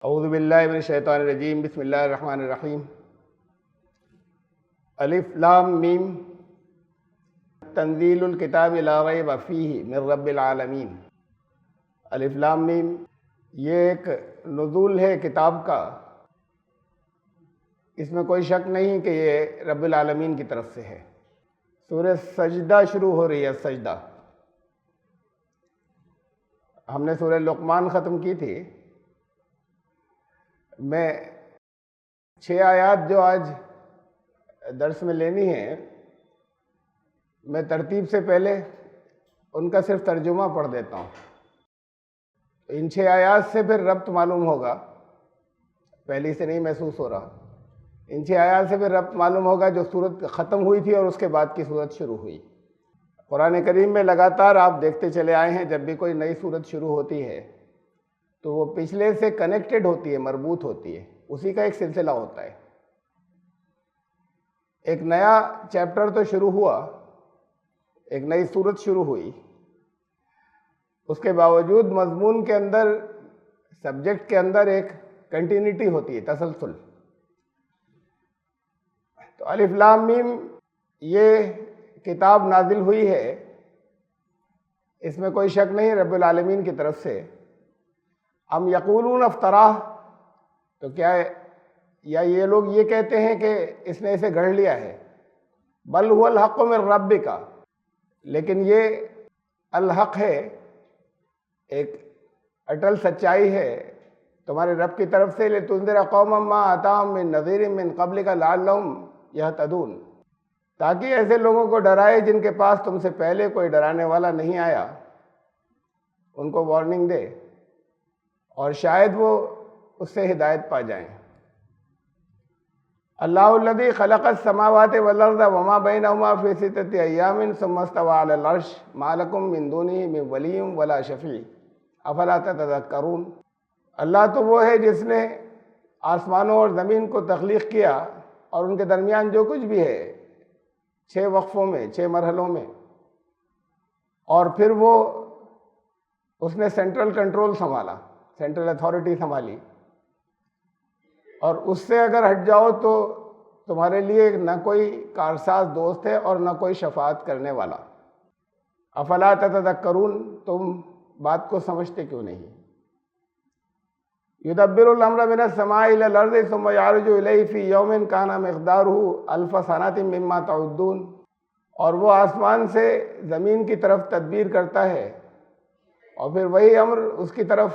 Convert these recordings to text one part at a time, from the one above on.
اعوذ باللہ من الشیطان الرجیم، بسم اللہ الرحمن الرحیم۔ الف لام میم، تنزیل الکتاب لا ریب فیہ من رب العالمین۔ الف لام میم یہ ایک نزول ہے کتاب کا، اس میں کوئی شک نہیں کہ یہ رب العالمین کی طرف سے ہے۔ سورہ سجدہ شروع ہو رہی ہے، سجدہ۔ ہم نے سورہ لقمان ختم کی تھی۔ میں 6 آیات جو آج درس میں لینی ہیں، میں ترتیب سے پہلے ان کا صرف ترجمہ پڑھ دیتا ہوں۔ ان 6 آیات سے پھر ربط معلوم ہوگا، پہلی سے نہیں محسوس ہو رہا۔ ان 6 آیات سے پھر ربط معلوم ہوگا جو سورت ختم ہوئی تھی اور اس کے بعد کی سورت شروع ہوئی۔ قرآن کریم میں لگاتار آپ دیکھتے چلے آئے ہیں، جب بھی کوئی نئی سورت شروع ہوتی ہے تو وہ پچھلے سے کنیکٹڈ ہوتی ہے، مربوط ہوتی ہے، اسی کا ایک سلسلہ ہوتا ہے۔ ایک نیا چیپٹر تو شروع ہوا، ایک نئی سورت شروع ہوئی، اس کے باوجود مضمون کے اندر، سبجیکٹ کے اندر ایک کنٹینیوٹی ہوتی ہے، تسلسل۔ تو الف لام میم یہ کتاب نازل ہوئی ہے، اس میں کوئی شک نہیں رب العالمین کی طرف سے۔ ام یقولون افطراہ، تو کیا یا یہ لوگ یہ کہتے ہیں کہ اس نے اسے گڑھ لیا ہے؟ بل هو الحق من ربک، لیکن یہ الحق ہے، ایک اٹل سچائی ہے تمہارے رب کی طرف سے۔ لتنذر قوما ما اتاهم من نذیر من قبلک لعلهم یہتدون، تاکہ ایسے لوگوں کو ڈرائے جن کے پاس تم سے پہلے کوئی ڈرانے والا نہیں آیا، ان کو وارننگ دے اور شاید وہ اس سے ہدایت پا جائیں۔ اللہ الذی خلق السماوات والارض وما بینہما فی 6 ایام ثم استوی علی العرش ما لکم من دونہ من ولی ولا شفیع افلا تتذکرون۔ اللہ تو وہ ہے جس نے آسمانوں اور زمین کو تخلیق کیا اور ان کے درمیان جو کچھ بھی ہے 6 وقفوں میں، 6 مرحلوں میں، اور پھر وہ اس نے سینٹرل کنٹرول سنبھالا، سینٹرل اتھارٹی سنبھالی، اور اس سے اگر ہٹ جاؤ تو تمہارے لیے نہ کوئی کارساز دوست ہے اور نہ کوئی شفاعت کرنے والا۔ افلا تتذکرون، تم بات کو سمجھتے کیوں نہیں؟ یدبر الامر من السماء الى الارض ثم يعرج الیہ فی یوم کان مقدارہ 1000 سنۃ مما تعدون، اور وہ آسمان سے زمین کی طرف تدبیر کرتا ہے اور پھر وہی امر اس کی طرف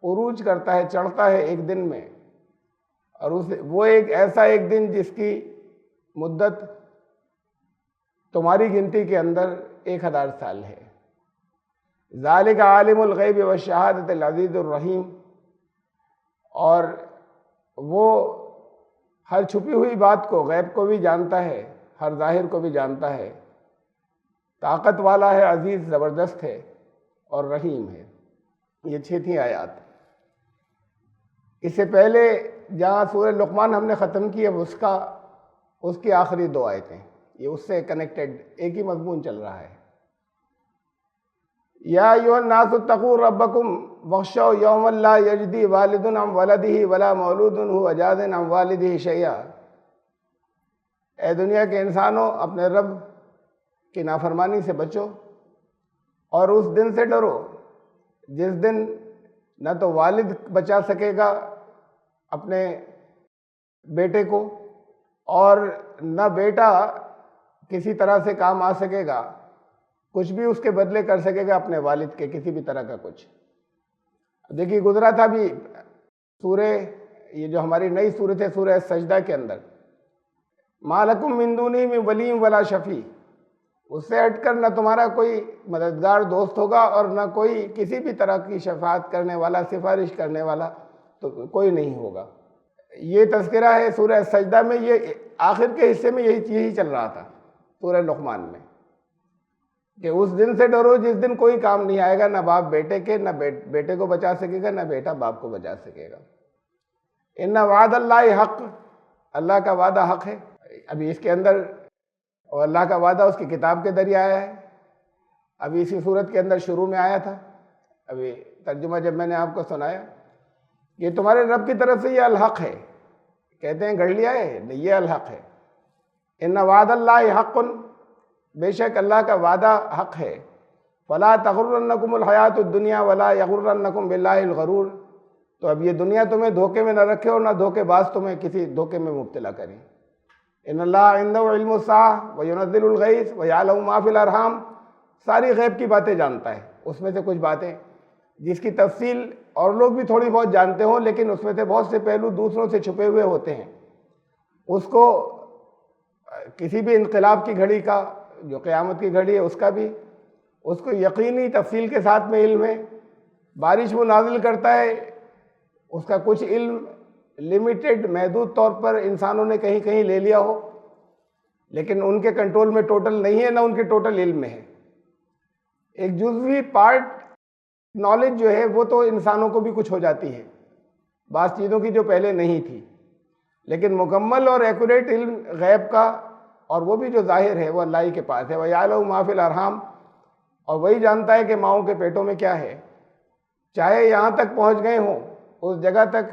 عروج کرتا ہے، چڑھتا ہے ایک دن میں، اور وہ ایک ایسا ایک دن جس کی مدت تمہاری گنتی کے اندر 1000 سال ہے۔ ذالک عالم الغیب والشہادۃ العزیز الرحیم، اور وہ ہر چھپی ہوئی بات کو، غیب کو بھی جانتا ہے، ہر ظاہر کو بھی جانتا ہے، طاقت والا ہے، عزیز زبردست ہے اور رحیم ہے۔ یہ 6 تھیں آیات۔ اس سے پہلے جہاں سورہ لقمان ہم نے ختم کی، اب اس کی آخری 2 آیتیں، یہ اس سے کنیکٹڈ ایک ہی مضمون چل رہا ہے۔ یا ایھا الناس اتقوا ربکم واخشوا یوما لا یجزی والد عن ولدہ ولا مولود ھو جاز عن والدہ شیئا۔ اے دنیا کے انسانوں، اپنے رب کی نافرمانی سے بچو اور اس دن سے ڈرو جس دن نہ تو والد بچا سکے گا اپنے بیٹے کو، اور نہ بیٹا کسی طرح سے کام آ سکے گا، کچھ بھی اس کے بدلے کر سکے گا اپنے والد کے، کسی بھی طرح کا کچھ۔ دیکھیے گزرا تھا بھی سورہ، یہ جو ہماری نئی سورت ہے سورہ سجدہ کے اندر، ما لکم من دونہ من ولی ولا شفیع، اس سے ہٹ کر نہ تمہارا کوئی مددگار دوست ہوگا اور نہ کوئی کسی بھی طرح کی شفاعت کرنے والا، سفارش کرنے والا تو کوئی نہیں ہوگا۔ یہ تذکرہ ہے سورہ سجدہ میں، یہ آخر کے حصے میں یہی چل رہا تھا سورہ لقمان میں، کہ اس دن سے ڈرو جس دن کوئی کام نہیں آئے گا، نہ باپ بیٹے کے، نہ بیٹے کو بچا سکے گا، نہ بیٹا باپ کو بچا سکے گا۔ ان وعد اللہ حق، اللہ کا وعدہ حق ہے۔ ابھی اس کے اندر، اور اللہ کا وعدہ اس کی کتاب کے ذریعے آیا ہے، ابھی اسی صورت کے اندر شروع میں آیا تھا، ابھی ترجمہ جب میں نے آپ کو سنایا یہ تمہارے رب کی طرف سے یہ الحق ہے. کہتے ہیں گھڑ لیا ہے؟ نہیں، یہ الحق ہے. ان وعد اللہ حق، بے شک اللہ کا وعدہ حق ہے. فلا تغرنکم الحیات الدنیا ولا یغرنکم باللہ الغرور. تو اب یہ دنیا تمہیں دھوکے میں نہ رکھے اور نہ دھوکے باز تمہیں کسی دھوکے میں مبتلا کریں. ان اللہ عنده علم الساعة وینزل الغیث ویعلم ما فی الارحام. ساری غیب کی باتیں جانتا ہے. اس میں سے کچھ باتیں جس کی تفصیل اور لوگ بھی تھوڑی بہت جانتے ہوں، لیکن اس میں سے بہت سے پہلو دوسروں سے چھپے ہوئے ہوتے ہیں. اس کو کسی بھی انقلاب کی گھڑی کا، جو قیامت کی گھڑی ہے اس کا بھی اس کو یقینی تفصیل کے ساتھ میں علم ہے. بارش وہ نازل کرتا ہے، اس کا کچھ علم لمیٹڈ محدود طور پر انسانوں نے کہیں کہیں لے لیا ہو، لیکن ان کے کنٹرول میں ٹوٹل نہیں ہے، نہ ان کے ٹوٹل علم میں ہے. ایک جزوی پارٹ نالج جو ہے وہ تو انسانوں کو بھی کچھ ہو جاتی ہے، بعض چیزوں کی جو پہلے نہیں تھی، لیکن مکمل اور ایکوریٹ علم غیب کا، اور وہ بھی جو ظاہر ہے وہ اللہ ہی کے پاس ہے. وَيَعْلَمُ مَا فِي الْأَرْحَامِ، اور وہی جانتا ہے کہ ماؤں کے پیٹوں میں کیا ہے. چاہے یہاں تک پہنچ گئے ہوں، اس جگہ تک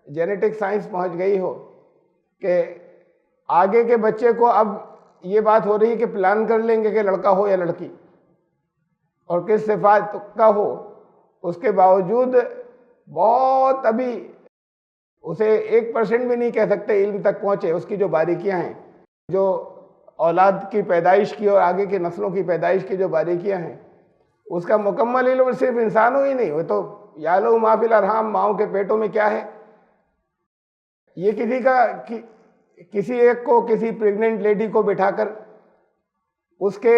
جینیٹک سائنس پہنچ گئی ہو کہ آگے کے بچے کو اب یہ بات ہو رہی ہے کہ پلان کر لیں گے کہ لڑکا ہو یا لڑکی اور کس صفات کا ہو، اس کے باوجود بہت ابھی اسے 1% بھی نہیں کہہ سکتے علم تک پہنچے. اس کی جو باریکیاں ہیں، جو اولاد کی پیدائش کی اور آگے کی نسلوں کی پیدائش کی جو باریکیاں ہیں، اس کا مکمل علم صرف انسانوں ہی نہیں، وہ تو یعلم ما فی الارحام، ماؤں کے پیٹوں میں کیا ہے. یہ کسی ایک کو، کسی پریگننٹ لیڈی کو بٹھا کر اس کے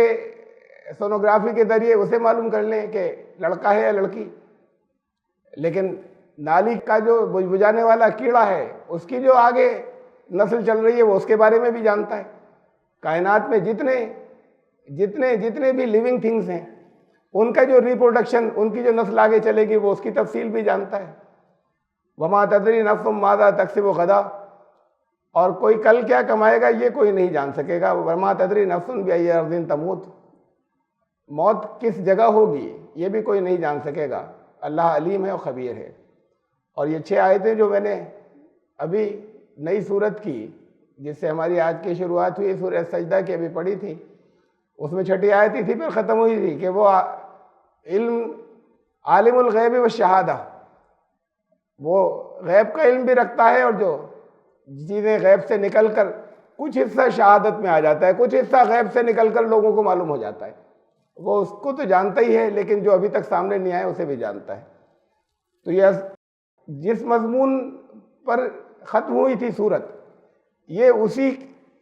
سونوگرافی کے ذریعے اسے معلوم کر لیں کہ لڑکا ہے یا لڑکی، لیکن نالی کا جو بجھانے والا کیڑا ہے اس کی جو آگے نسل چل رہی ہے وہ اس کے بارے میں بھی جانتا ہے. کائنات میں جتنے بھی لیونگ تھنگز ہیں ان کا جو ریپروڈکشن، ان کی جو نسل آگے چلے گی وہ اس کی تفصیل بھی جانتا ہے. وما تدری نفس ماذا تکسب غدا، اور کوئی کل کیا کمائے گا یہ کوئی نہیں جان سکے گا. وما تدری نفس بأی ارض تموت، موت کس جگہ ہوگی یہ بھی کوئی نہیں جان سکے گا. اللہ علیم ہے اور خبیر ہے. اور یہ 6 آیتیں جو میں نے ابھی نئی صورت کی، جس سے ہماری آج کی شروعات ہوئی، سورہ سجدہ کی ابھی پڑھی تھی، اس میں 6ٹھی آیت تھی پھر ختم ہوئی تھی کہ وہ علم عالم الغیب والشہادہ، وہ غیب کا علم بھی رکھتا ہے، اور جو چیزیں غیب سے نکل کر کچھ حصہ شہادت میں آ جاتا ہے، کچھ حصہ غیب سے نکل کر لوگوں کو معلوم ہو جاتا ہے، وہ اس کو تو جانتا ہی ہے، لیکن جو ابھی تک سامنے نہیں آیا اسے بھی جانتا ہے. تو یہ جس مضمون پر ختم ہوئی تھی صورت، یہ اسی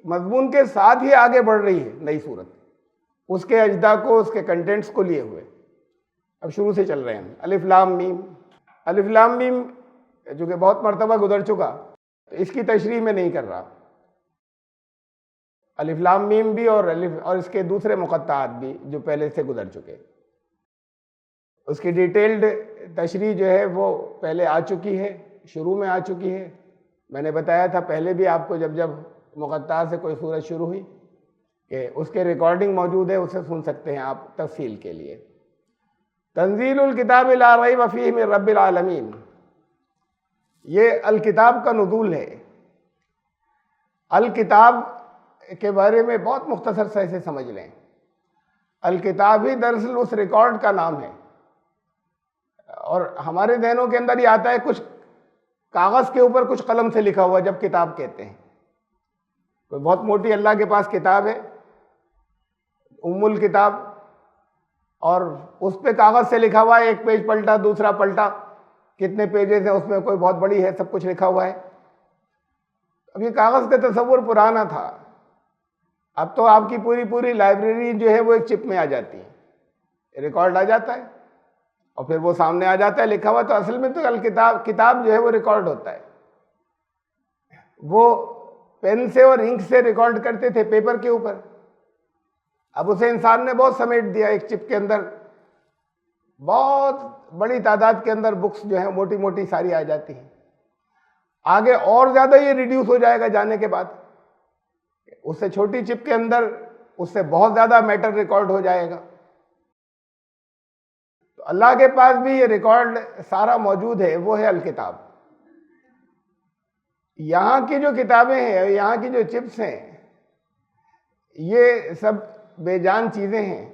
مضمون کے ساتھ ہی آگے بڑھ رہی ہے نئی صورت، اس کے اجزاء کو، اس کے کنٹینٹس کو لیے ہوئے. اب شروع سے چل رہے ہیں. الف لام میم. الف لام میم جو کہ بہت مرتبہ گزر چکا، تو اس کی تشریح میں نہیں کر رہا. الف لام میم بھی اور اس کے دوسرے مقطعات بھی جو پہلے سے گزر چکے، اس کی ڈیٹیلڈ تشریح جو ہے وہ پہلے آ چکی ہے، شروع میں آ چکی ہے. میں نے بتایا تھا پہلے بھی آپ کو، جب مقطعات سے کوئی سورت شروع ہوئی، کہ اس کے ریکارڈنگ موجود ہے، اسے سن سکتے ہیں آپ تفصیل کے لیے. تنزیل الکتاب لا ریب فیہ من رب العالمین، یہ الکتاب کا نزول ہے. الکتاب کے بارے میں بہت مختصر سے اسے سمجھ لیں. الکتاب ہی دراصل اس ریکارڈ کا نام ہے، اور ہمارے ذہنوں کے اندر یہ آتا ہے کچھ کاغذ کے اوپر کچھ قلم سے لکھا ہوا جب کتاب کہتے ہیں. کوئی بہت موٹی اللہ کے پاس کتاب ہے، ام الکتاب، اور اس پہ کاغذ سے لکھا ہوا ہے، ایک پیج پلٹا دوسرا پلٹا، کتنے پیجز ہیں اس میں، کوئی بہت بڑی ہے، سب کچھ لکھا ہوا ہے. اب یہ کاغذ کا تصور پرانا تھا. اب تو آپ کی پوری لائبریری جو ہے وہ ایک چپ میں آ جاتی ہے، ریکارڈ آ جاتا ہے اور پھر وہ سامنے آ جاتا ہے لکھا ہوا. تو اصل میں تو کتاب جو ہے وہ ریکارڈ ہوتا ہے. وہ پین سے اور انک سے ریکارڈ کرتے تھے پیپر کے اوپر، اب اسے انسان نے بہت سمیٹ دیا ایک چپ کے اندر. بہت بڑی تعداد کے اندر بکس جو ہیں موٹی موٹی ساری آ جاتی ہیں. آگے اور زیادہ یہ ریڈیوس ہو جائے گا جانے کے بعد، اس سے چھوٹی چپ کے اندر اس سے بہت زیادہ میٹر ریکارڈ ہو جائے گا. تو اللہ کے پاس بھی یہ ریکارڈ سارا موجود ہے، وہ ہے الکتاب. یہاں کی جو کتابیں ہیں، یہاں کی جو چپس ہیں، یہ سب بے جان چیزیں ہیں.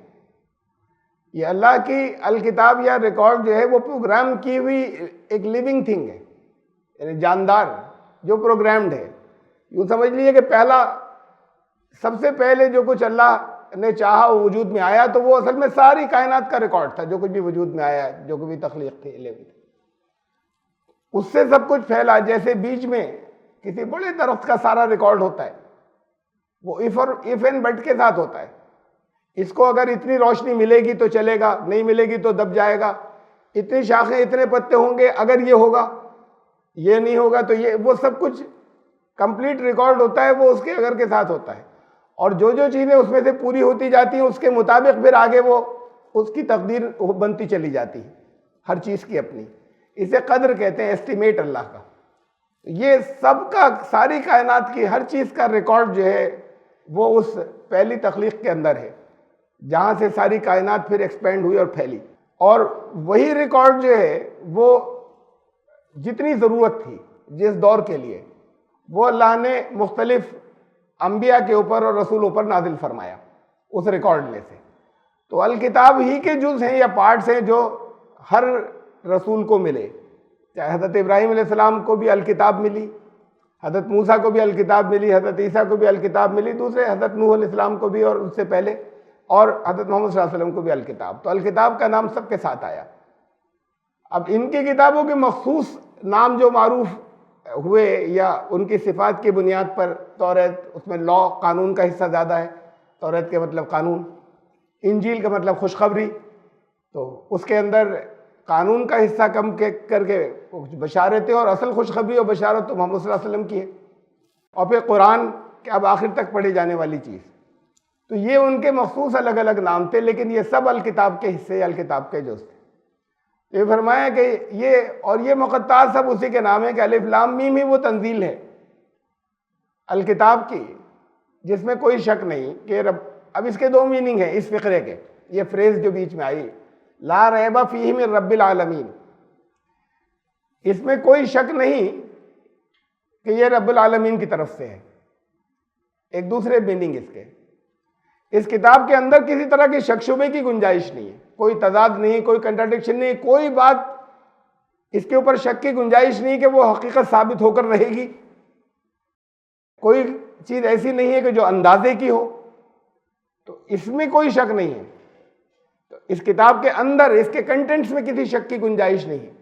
یہ اللہ کی الکتاب یا ریکارڈ جو ہے وہ پروگرام کی ہوئی ایک لیونگ تھنگ ہے، یعنی جاندار جو پروگرامڈ ہے. یوں سمجھ لیجیے کہ سب سے پہلے جو کچھ اللہ نے چاہا وہ وجود میں آیا، تو وہ اصل میں ساری کائنات کا ریکارڈ تھا. جو کچھ بھی وجود میں آیا، جو کچھ بھی تخلیق تھی، علم تھی، اس سے سب کچھ پھیلا. جیسے بیچ میں کسی بڑے درخت کا سارا ریکارڈ ہوتا ہے، وہ ایف اینڈ بٹ کے ساتھ ہوتا ہے. اس کو اگر اتنی روشنی ملے گی تو چلے گا، نہیں ملے گی تو دب جائے گا. اتنی شاخیں، اتنے پتے ہوں گے اگر یہ ہوگا، یہ نہیں ہوگا تو یہ، وہ سب کچھ کمپلیٹ ریکارڈ ہوتا ہے. وہ اس کے اگر کے ساتھ ہوتا ہے، اور جو جو چیزیں اس میں سے پوری ہوتی جاتی ہیں اس کے مطابق پھر آگے وہ اس کی تقدیر بنتی چلی جاتی ہے، ہر چیز کی اپنی. اسے قدر کہتے ہیں، ایسٹیمیٹ اللہ کا. یہ سب کا، ساری کائنات کی ہر چیز کا ریکارڈ جو ہے وہ اس پہلی تخلیق کے اندر ہے، جہاں سے ساری کائنات پھر ایکسپینڈ ہوئی اور پھیلی. اور وہی ریکارڈ جو ہے وہ جتنی ضرورت تھی جس دور کے لیے، وہ اللہ نے مختلف انبیاء کے اوپر اور رسولوں پر نازل فرمایا اس ریکارڈ میں سے. تو الکتاب ہی کے جز ہیں یا پارٹس ہیں جو ہر رسول کو ملے. چاہے حضرت ابراہیم علیہ السلام کو بھی الکتاب ملی، حضرت موسیٰ کو بھی الکتاب ملی، حضرت عیسیٰ کو بھی الکتاب ملی، دوسرے حضرت نوح علیہ السلام کو بھی اور اس سے پہلے، اور حضرت محمد صلی اللہ علیہ وسلم کو بھی الکتاب. تو الکتاب کا نام سب کے ساتھ آیا. اب ان کی کتابوں کے مخصوص نام جو معروف ہوئے یا ان کی صفات کی بنیاد پر، توریت، اس میں لا، قانون کا حصہ زیادہ ہے. توریت کے مطلب قانون، انجیل کا مطلب خوشخبری، تو اس کے اندر قانون کا حصہ کم کر کے بشارتیں، اور اصل خوشخبری اور بشارت تو محمد صلی اللہ علیہ وسلم کی ہے. اور پھر قرآن کہ اب آخر تک پڑھی جانے والی چیز. تو یہ ان کے مخصوص الگ الگ نام تھے، لیکن یہ سب الکتاب کے حصے، الکتاب کے جز تھے. یہ فرمایا کہ یہ مقطعات سب اسی کے نام ہے کہ الف لام میم ہی وہ تنزیل ہے الکتاب کی، جس میں کوئی شک نہیں کہ اب اس کے دو میننگ ہیں اس فقرے کے. یہ فریز جو بیچ میں آئی، لا ریب فیہ من رب العالمین، اس میں کوئی شک نہیں کہ یہ رب العالمین کی طرف سے ہے. ایک دوسرے میننگ اس کے. اس کتاب کے اندر کسی طرح کی شک شبے کی گنجائش نہیں ہے، کوئی تضاد نہیں، کوئی کنٹراڈکشن نہیں، کوئی بات اس کے اوپر شک کی گنجائش نہیں کہ وہ حقیقت ثابت ہو کر رہے گی. کوئی چیز ایسی نہیں ہے کہ جو اندازے کی ہو، تو اس میں کوئی شک نہیں ہے. تو اس کتاب کے اندر، اس کے کنٹینٹس میں کسی شک کی گنجائش نہیں ہے.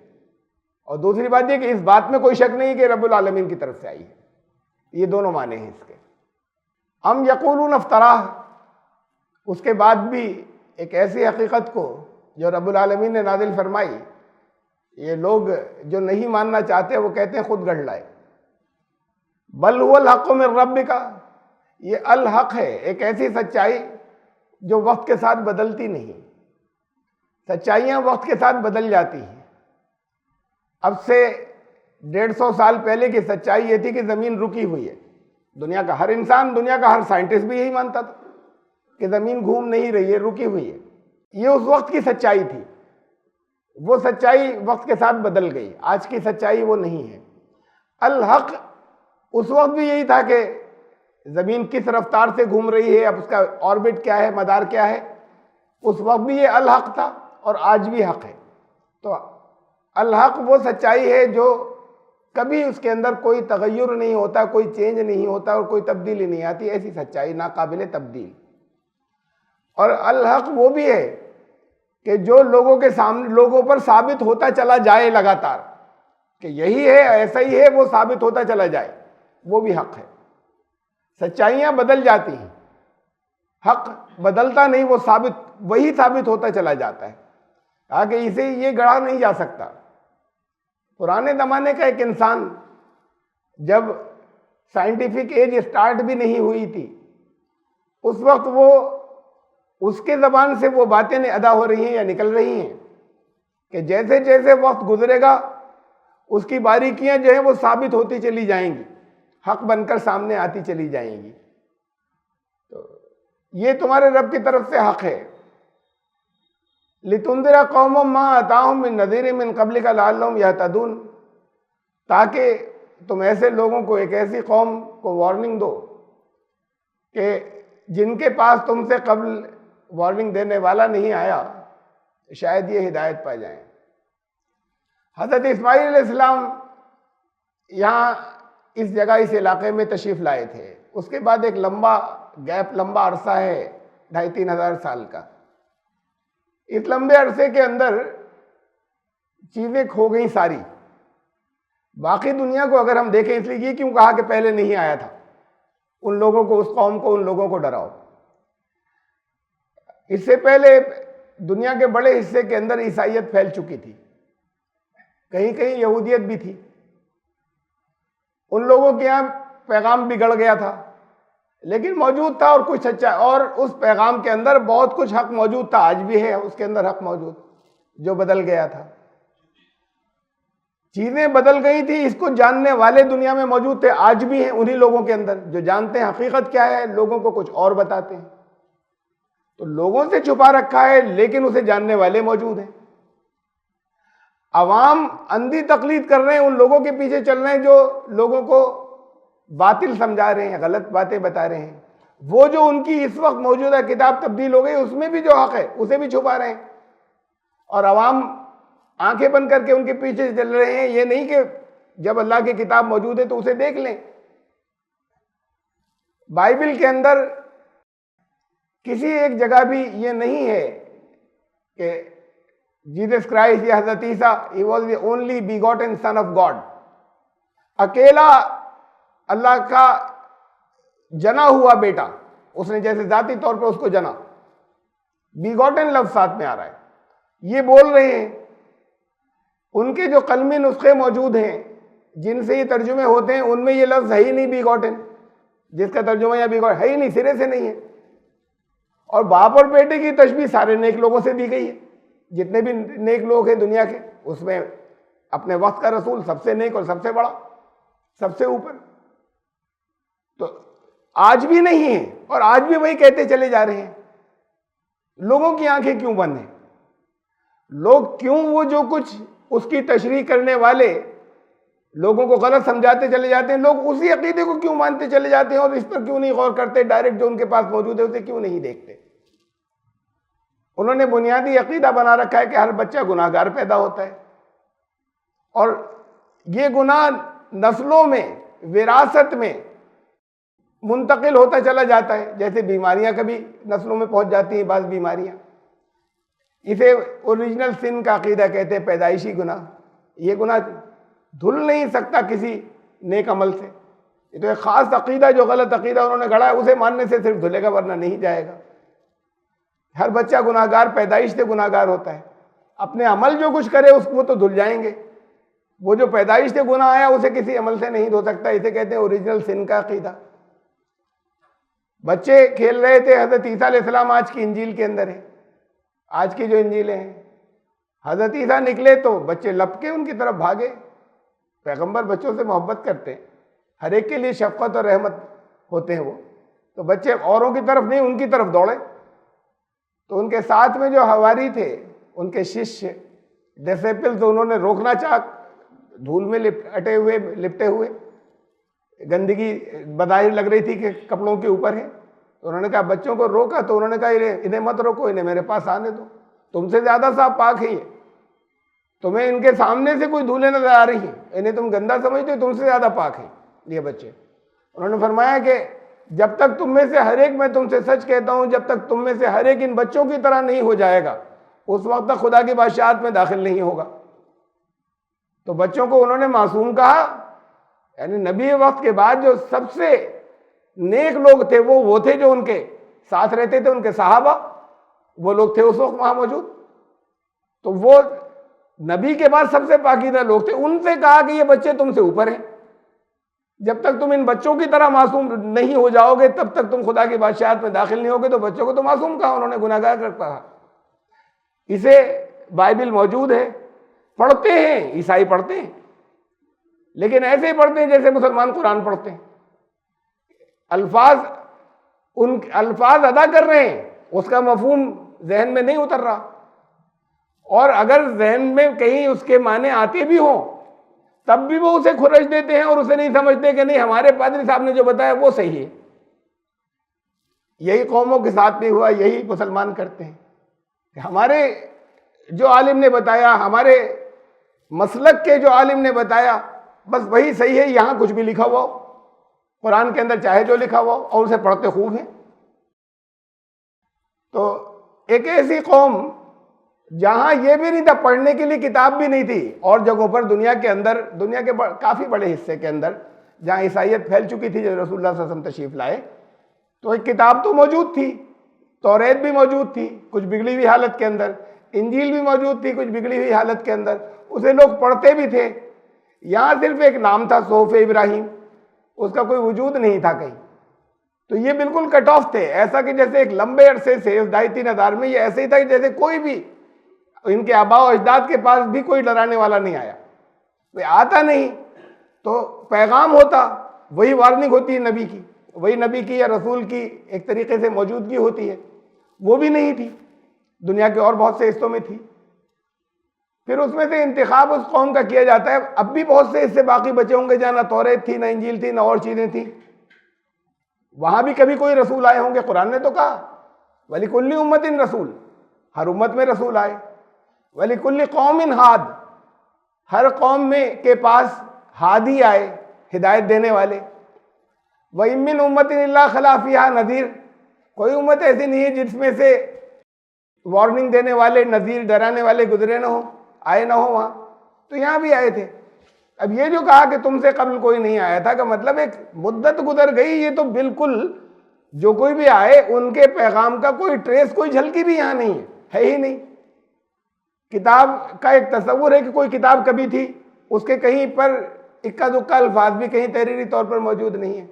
اور دوسری بات یہ کہ اس بات میں کوئی شک نہیں کہ رب العالمین کی طرف سے آئی ہے. یہ دونوں معنی ہیں اس کے. ام یقولون افطراہ، اس کے بعد بھی ایک ایسی حقیقت کو جو رب العالمین نے نازل فرمائی، یہ لوگ جو نہیں ماننا چاہتے وہ کہتے ہیں خود گڑھ لائے. بل هو الحق من ربک، یہ الحق ہے، ایک ایسی سچائی جو وقت کے ساتھ بدلتی نہیں. سچائیاں وقت کے ساتھ بدل جاتی ہیں. اب سے 150 سال پہلے کی سچائی یہ تھی کہ زمین رکی ہوئی ہے. دنیا کا ہر انسان، دنیا کا ہر سائنٹسٹ بھی یہی مانتا تھا کہ زمین گھوم نہیں رہی ہے، رکی ہوئی ہے. یہ اس وقت کی سچائی تھی. وہ سچائی وقت کے ساتھ بدل گئی. آج کی سچائی وہ نہیں ہے. الحق اس وقت بھی یہی تھا کہ زمین کس رفتار سے گھوم رہی ہے، اب اس کا آربٹ کیا ہے، مدار کیا ہے. اس وقت بھی یہ الحق تھا اور آج بھی حق ہے. تو الحق وہ سچائی ہے جو کبھی اس کے اندر کوئی تغیر نہیں ہوتا، کوئی چینج نہیں ہوتا اور کوئی تبدیلی نہیں آتی. ایسی سچائی ناقابل تبدیل. اور الحق وہ بھی ہے کہ جو لوگوں کے سامنے، لوگوں پر ثابت ہوتا چلا جائے لگاتار کہ یہی ہے، ایسا ہی ہے، وہ ثابت ہوتا چلا جائے، وہ بھی حق ہے. سچائیاں بدل جاتی ہیں، حق بدلتا نہیں، وہ وہی ثابت ہوتا چلا جاتا ہے. آگے اسے یہ گڑھا نہیں جا سکتا. پرانے زمانے کا ایک انسان، جب سائنٹیفک ایج سٹارٹ بھی نہیں ہوئی تھی، اس وقت وہ اس کے زبان سے وہ باتیں ادا ہو رہی ہیں یا نکل رہی ہیں کہ جیسے جیسے وقت گزرے گا اس کی باریکیاں جو ہیں وہ ثابت ہوتی چلی جائیں گی، حق بن کر سامنے آتی چلی جائیں گی. تو یہ تمہارے رب کی طرف سے حق ہے. لِتُنذِرَ قَوْمًا مَا أَتَاهُم مِّن نَّذِيرٍ مِّن قَبْلِكَ لَعَلَّهُمْ يَهْتَدُونَ، تاکہ تم ایسے لوگوں کو، ایک ایسی قوم کو وارننگ دو کہ جن کے پاس تم سے قبل وارننگ دینے والا نہیں آیا، شاید یہ ہدایت پا جائیں۔ حضرت اسماعیل علیہ السلام یہاں اس جگہ، اس علاقے میں تشریف لائے تھے۔ اس کے بعد ایک لمبا گیپ، لمبا عرصہ ہے 2500 3,000 سال کا۔ اس لمبے عرصے کے اندر چیزیں کھو گئیں ساری۔ باقی دنیا کو اگر ہم دیکھیں، اس لیے یہ کیوں کہا کہ پہلے نہیں آیا تھا، ان لوگوں کو، اس قوم کو، ان لوگوں کو ڈراؤ۔ اس سے پہلے دنیا کے بڑے حصے کے اندر عیسائیت پھیل چکی تھی، کہیں کہیں یہودیت بھی تھی۔ ان لوگوں کے یہاں پیغام بگڑ گیا تھا، لیکن موجود تھا، اور کچھ سچا، اور اس پیغام کے اندر بہت کچھ حق موجود تھا، آج بھی ہے اس کے اندر حق موجود، جو بدل گیا تھا۔ چیزیں بدل گئی تھی، اس کو جاننے والے دنیا میں موجود تھے، آج بھی ہیں انہی لوگوں کے اندر، جو جانتے ہیں حقیقت کیا ہے، لوگوں کو کچھ اور بتاتے ہیں۔ تو لوگوں سے چھپا رکھا ہے، لیکن اسے جاننے والے موجود ہیں۔ عوام اندھی تقلید کر رہے ہیں، ان لوگوں کے پیچھے چل رہے ہیں جو لوگوں کو باطل سمجھا رہے ہیں، غلط باتیں بتا رہے ہیں۔ وہ جو ان کی اس وقت موجودہ کتاب تبدیل ہو گئی، اس میں بھی جو حق ہے اسے بھی چھپا رہے ہیں، اور عوام آنکھیں بند کر کے ان کے پیچھے چل رہے ہیں۔ یہ نہیں کہ جب اللہ کی کتاب موجود ہے تو اسے دیکھ لیں۔ بائبل کے اندر کسی ایک جگہ بھی یہ نہیں ہے کہ جیسس کرائسٹ یا حضرت عیسیٰ he was the only begotten son of God، اکیلا اللہ کا جنا ہوا بیٹا، اس نے جیسے ذاتی طور پر اس کو جنا، بیگوٹن لفظ ساتھ میں آ رہا ہے۔ یہ بول رہے ہیں، ان کے جو قلمی نسخے موجود ہیں جن سے یہ ترجمے ہوتے ہیں، ان میں یہ لفظ ہے ہی نہیں بیگوٹن، جس کا ترجمہ یا بیگوٹن ہے ہی نہیں، سرے سے نہیں ہے۔ اور باپ اور بیٹے کی تشبیہ سارے نیک لوگوں سے دی گئی ہے، جتنے بھی نیک لوگ ہیں دنیا کے، اس میں اپنے وقت کا رسول سب سے نیک اور سب سے بڑا، سب سے اوپر۔ تو آج بھی نہیں ہے، اور آج بھی وہی کہتے چلے جا رہے ہیں۔ لوگوں کی آنکھیں کیوں بند ہیں؟ لوگ کیوں وہ جو کچھ اس کی تشریح کرنے والے لوگوں کو غلط سمجھاتے چلے جاتے ہیں، لوگ اسی عقیدے کو کیوں مانتے چلے جاتے ہیں، اور اس پر کیوں نہیں غور کرتے؟ ڈائریکٹ جو ان کے پاس موجود ہے اسے کیوں نہیں دیکھتے؟ انہوں نے بنیادی عقیدہ بنا رکھا ہے کہ ہر بچہ گناہ گار پیدا ہوتا ہے، اور یہ گناہ نسلوں میں، وراثت میں منتقل ہوتا چلا جاتا ہے، جیسے بیماریاں کبھی نسلوں میں پہنچ جاتی ہیں، بعض بیماریاں۔ اسے اوریجنل سن کا عقیدہ کہتے ہیں، پیدائشی گناہ۔ یہ گناہ دھل نہیں سکتا کسی نیک عمل سے۔ یہ تو ایک خاص عقیدہ، جو غلط عقیدہ انہوں نے گھڑا ہے، اسے ماننے سے صرف دھلے گا، ورنہ نہیں جائے گا۔ ہر بچہ گناہ گار پیدائش سے گناہ گار ہوتا ہے، اپنے عمل جو کچھ کرے اس کو تو دھل جائیں گے۔ وہ جو پیدائش سے گناہ آیا اسے کسی عمل سے نہیں دھو سکتا، اسے کہتے ہیں اوریجنل سن کا عقیدہ۔ بچے کھیل رہے تھے، حضرت عیسیٰ علیہ السلام آج کی انجیل کے اندر ہے، آج کی جو انجیلیں ہیں، حضرت عیسیٰ نکلے تو بچے لپ کے ان کی طرف بھاگے۔ پیغمبر بچوں سے محبت کرتے ہیں، ہر ایک کے لیے شفقت اور رحمت ہوتے ہیں وہ، تو بچے اوروں کی طرف نہیں، ان کی طرف دوڑے۔ تو ان کے ساتھ میں جو حواری تھے، ان کے ششیہ ڈسیپلز، انہوں نے روکنا چاہا، دھول میں لپٹے ہوئے، گندگی بظاہر لگ رہی تھی کہ کپڑوں کے اوپر ہے، تو انہوں نے کہا، بچوں کو روکا تو انہوں نے کہا انہیں مت روکو، انہیں میرے پاس آنے دو، تم سے زیادہ صاف پاک ہے یہ، تمہیں ان کے سامنے سے کوئی دھولیں نظر آ رہی ہیں، انہیں تم گندا سمجھتے ہو، تم سے زیادہ پاک ہیں یہ بچے۔ انہوں نے فرمایا کہ جب تک تم میں سے ہر ایک، میں تم سے سچ کہتا ہوں، جب تک تم میں سے ہر ایک ان بچوں کی طرح نہیں ہو جائے گا، اس وقت تک خدا کی بادشاہت میں داخل نہیں ہوگا۔ تو بچوں کو انہوں نے معصوم کہا، یعنی نبی وقت کے بعد جو سب سے نیک لوگ تھے وہ تھے جو ان کے ساتھ رہتے تھے، ان کے صحابہ، وہ لوگ تھے اس وقت وہاں موجود۔ تو وہ نبی کے بعد سب سے پاکیزہ لوگ تھے، ان سے کہا کہ یہ بچے تم سے اوپر ہیں، جب تک تم ان بچوں کی طرح معصوم نہیں ہو جاؤ گے تب تک تم خدا کی بادشاہت میں داخل نہیں ہوگے۔ تو بچوں کو تو معصوم کہا، انہوں نے گناہ گار کہا۔ اسے بائبل موجود ہے، پڑھتے ہیں، عیسائی پڑھتے ہیں، لیکن ایسے ہی پڑھتے ہیں جیسے مسلمان قرآن پڑھتے ہیں۔ الفاظ ادا کر رہے ہیں، اس کا مفہوم ذہن میں نہیں اتر رہا، اور اگر ذہن میں کہیں اس کے معنی آتے بھی ہوں تب بھی وہ اسے کھرچ دیتے ہیں اور اسے نہیں سمجھتے کہ نہیں ہمارے پادری صاحب نے جو بتایا وہ صحیح ہے۔ یہی قوموں کے ساتھ بھی ہوا، یہی مسلمان کرتے ہیں کہ ہمارے جو عالم نے بتایا، ہمارے مسلک کے جو عالم نے بتایا بس وہی صحیح ہے، یہاں کچھ بھی لکھا ہوا ہو، قرآن کے اندر چاہے جو لکھا ہوا ہو، اور اسے پڑھتے خوب ہیں۔ تو ایک ایسی قوم جہاں یہ بھی نہیں تھا، پڑھنے کے لیے کتاب بھی نہیں تھی، اور جگہوں پر دنیا کے اندر، دنیا کے کافی بڑے حصے کے اندر جہاں عیسائیت پھیل چکی تھی، جب رسول اللہ صلی اللہ علیہ وسلم تشریف لائے تو ایک کتاب تو موجود تھی، توریت بھی موجود تھی کچھ بگڑی ہوئی حالت کے اندر، انجیل بھی موجود تھی کچھ بگڑی ہوئی حالت کے اندر، اسے لوگ پڑھتے بھی تھے۔ یہاں صرف ایک نام تھا صحف ابراہیم، اس کا کوئی وجود نہیں تھا کہیں۔ تو یہ بالکل کٹ آف تھے، ایسا کہ جیسے ایک لمبے عرصے سے اس 2,500 میں یہ ایسے ہی تھا کہ جیسے کوئی بھی ان کے آباء و اجداد کے پاس بھی کوئی ڈرانے والا نہیں آیا، کوئی آتا نہیں تو پیغام ہوتا، وہی وارننگ ہوتی ہے نبی کی، وہی نبی کی یا رسول کی ایک طریقے سے موجودگی ہوتی ہے، وہ بھی نہیں تھی، دنیا کے اور بہت سے حصوں میں تھی۔ پھر اس میں سے انتخاب اس قوم کا کیا جاتا ہے، اب بھی بہت سے حصے باقی بچے ہوں گے جہاں نہ توریت تھی، نہ انجیل تھی، نہ اور چیزیں تھیں، وہاں بھی کبھی کوئی رسول آئے ہوں گے۔ قرآن نے تو کہا وَلِكُلِّ أُمَّةٍ رسول، ہر امت میں رسول آئے، وَلِكُلِّ قَوْمٍ ہاد، ہر قوم میں کے پاس ہادی آئے، ہدایت دینے والے۔ وَإِن مِّنْ أُمَّةٍ إِلَّا خَلَا فِيهَا نَذِيرٌ، کوئی امت ایسی نہیں ہے جس میں سے وارننگ دینے والے، نذیر ڈرانے والے گزرے نہ ہوں، آئے نہ ہوں وہاں، تو یہاں بھی آئے تھے۔ اب یہ جو کہا کہ تم سے قبل کوئی نہیں آیا تھا کا مطلب ایک مدت گزر گئی، یہ تو بالکل جو کوئی بھی آئے ان کے پیغام کا کوئی ٹریس، کوئی جھلکی بھی یہاں نہیں ہے ہی نہیں۔ کتاب کا ایک تصور ہے کہ کوئی کتاب کبھی تھی، اس کے کہیں پر اکا دکا الفاظ بھی کہیں تحریری طور پر موجود نہیں ہیں۔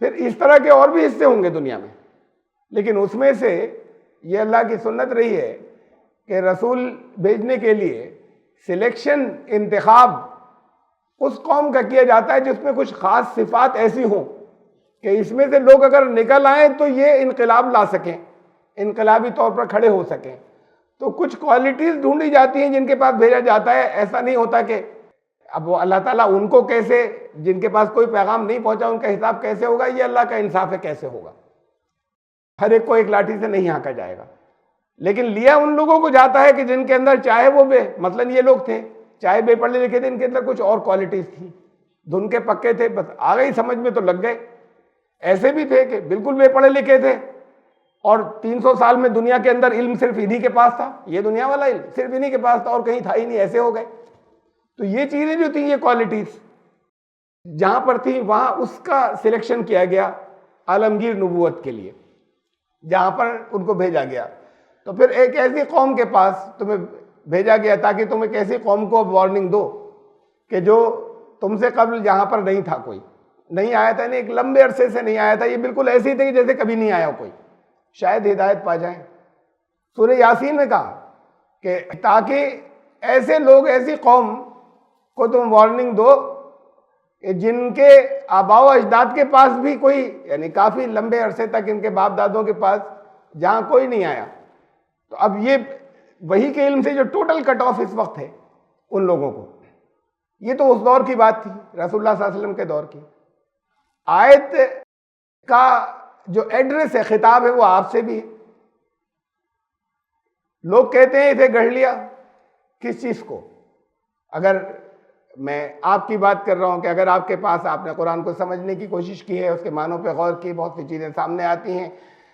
پھر اس طرح کے اور بھی حصے ہوں گے دنیا میں، لیکن اس میں سے یہ اللہ کی سنت رہی ہے کہ رسول بھیجنے کے لیے سلیکشن، انتخاب اس قوم کا کیا جاتا ہے جس میں کچھ خاص صفات ایسی ہوں کہ اس میں سے لوگ اگر نکل آئیں تو یہ انقلاب لا سکیں، انقلابی طور پر کھڑے ہو سکیں۔ تو کچھ کوالٹیز ڈھونڈی جاتی ہیں جن کے پاس بھیجا جاتا ہے۔ ایسا نہیں ہوتا کہ اب وہ اللہ تعالیٰ ان کو کیسے، جن کے پاس کوئی پیغام نہیں پہنچا ان کا حساب کیسے ہوگا، یہ اللہ کا انصاف ہے، کیسے ہوگا؟ ہر ایک کو ایک لاٹھی سے نہیں ہانکا جائے گا، لیکن لیا ان لوگوں کو جاتا ہے کہ جن کے اندر چاہے وہ مثلاً یہ لوگ تھے، چاہے بے پڑھے لکھے تھے، ان کے اندر کچھ اور کوالٹیز تھیں، دھن کے پکے تھے، بس آ گئی سمجھ میں تو لگ گئے۔ ایسے بھی تھے کہ بالکل بے پڑھے لکھے تھے اور 300 سال میں دنیا کے اندر علم صرف انہی کے پاس تھا، یہ دنیا والا علم صرف انہی کے پاس تھا اور کہیں تھا ہی نہیں، ایسے ہو گئے۔ تو یہ چیزیں جو تھیں، یہ کوالٹیز جہاں پر تھیں وہاں اس کا سلیکشن کیا گیا عالمگیر نبوت کے لیے، جہاں پر ان کو بھیجا گیا۔ تو پھر ایک ایسی قوم کے پاس تمہیں بھیجا گیا تاکہ تم ایک ایسی قوم کو وارننگ دو کہ جو تم سے قبل جہاں پر نہیں تھا، کوئی نہیں آیا تھا، نہیں ایک لمبے عرصے سے نہیں آیا تھا، یہ بالکل ایسی تھی کہ جیسے کبھی نہیں آیا کوئی، شاید ہدایت پا جائیں۔ سورہ یاسین میں کہا کہ تاکہ ایسے لوگ، ایسی قوم کو تم وارننگ دو کہ جن کے آباء و اجداد کے پاس بھی کوئی، یعنی کافی لمبے عرصے تک ان کے باپ دادوں کے پاس جہاں کوئی نہیں آیا۔ تو اب یہ وحی کے علم سے جو ٹوٹل کٹ آف اس وقت ہے ان لوگوں کو، یہ تو اس دور کی بات تھی، رسول اللہ صلی اللہ علیہ وسلم کے دور کی۔ آیت کا جو ایڈریس ہے، خطاب ہے، وہ آپ سے بھی ہے۔ لوگ کہتے ہیں اسے گڑھ لیا، کس چیز کو؟ اگر میں آپ کی بات کر رہا ہوں کہ اگر آپ کے پاس آپ نے قرآن کو سمجھنے کی کوشش کی ہے، اس کے معنوں پہ غور کی، بہت سی چیزیں سامنے آتی ہیں،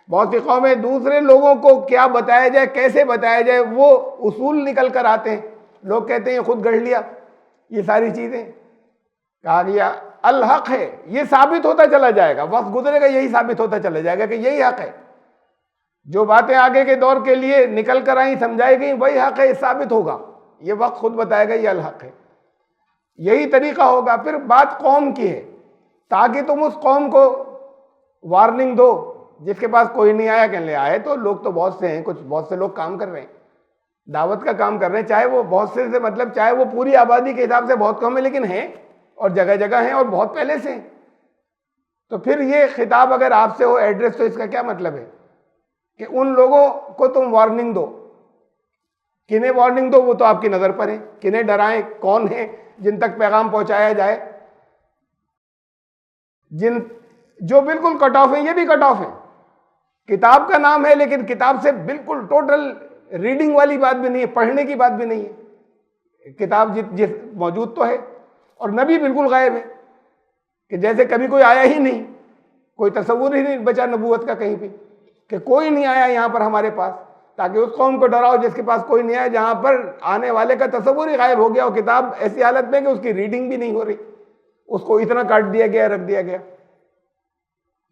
بہت سی قومیں دوسرے لوگوں کو کیا بتایا جائے، کیسے بتایا جائے، وہ اصول نکل کر آتے ہیں۔ لوگ کہتے ہیں خود گڑھ لیا یہ ساری چیزیں، کہا گیا الحق ہے، یہ ثابت ہوتا چلا جائے گا، وقت گزرے گا یہی ثابت ہوتا چلا جائے گا کہ یہی حق ہے۔ جو باتیں آگے کے دور کے لیے نکل کر آئیں، سمجھائی گئیں، وہی حق ہے، یہ ثابت ہوگا، یہ وقت خود بتائے گا یہ الحق ہے، یہی طریقہ ہوگا۔ پھر بات قوم کی ہے، تاکہ تم اس قوم کو وارننگ دو جس کے پاس کوئی نہیں آیا، کہنے لے آئے تو لوگ تو بہت سے ہیں، بہت سے لوگ کام کر رہے ہیں، دعوت کا کام کر رہے ہیں، چاہے وہ بہت سے مطلب چاہے وہ پوری آبادی کے حساب سے بہت کم ہے، لیکن ہیں اور جگہ جگہ ہیں اور بہت پہلے سے ہیں۔ تو پھر یہ خطاب اگر آپ سے ہو ایڈریس، تو اس کا کیا مطلب ہے کہ ان لوگوں کو تم وارننگ دو۔ کنہیں وارننگ دو وہ تو آپ کی نظر پر ہے، کنہیں ڈرائیں، کون ہیں جن تک پیغام پہنچایا جائے، جو بالکل کٹ آف ہیں، یہ بھی کٹ آف ہیں. کتاب کا نام ہے لیکن کتاب سے بالکل ٹوٹل ریڈنگ والی بات بھی نہیں ہے، پڑھنے کی بات بھی نہیں ہے. کتاب جس موجود تو ہے، اور نبی بالکل غائب ہے کہ جیسے کبھی کوئی آیا ہی نہیں، کوئی تصور ہی نہیں بچا نبوت کا کہیں پہ کہ کوئی نہیں آیا یہاں پر ہمارے پاس، تاکہ اس قوم کو ڈراؤ جس کے پاس کوئی نہیں آیا، جہاں پر آنے والے کا تصور ہی غائب ہو گیا اور کتاب ایسی حالت میں کہ اس کی ریڈنگ بھی نہیں ہو رہی، اس کو اتنا کاٹ دیا گیا، رکھ دیا گیا.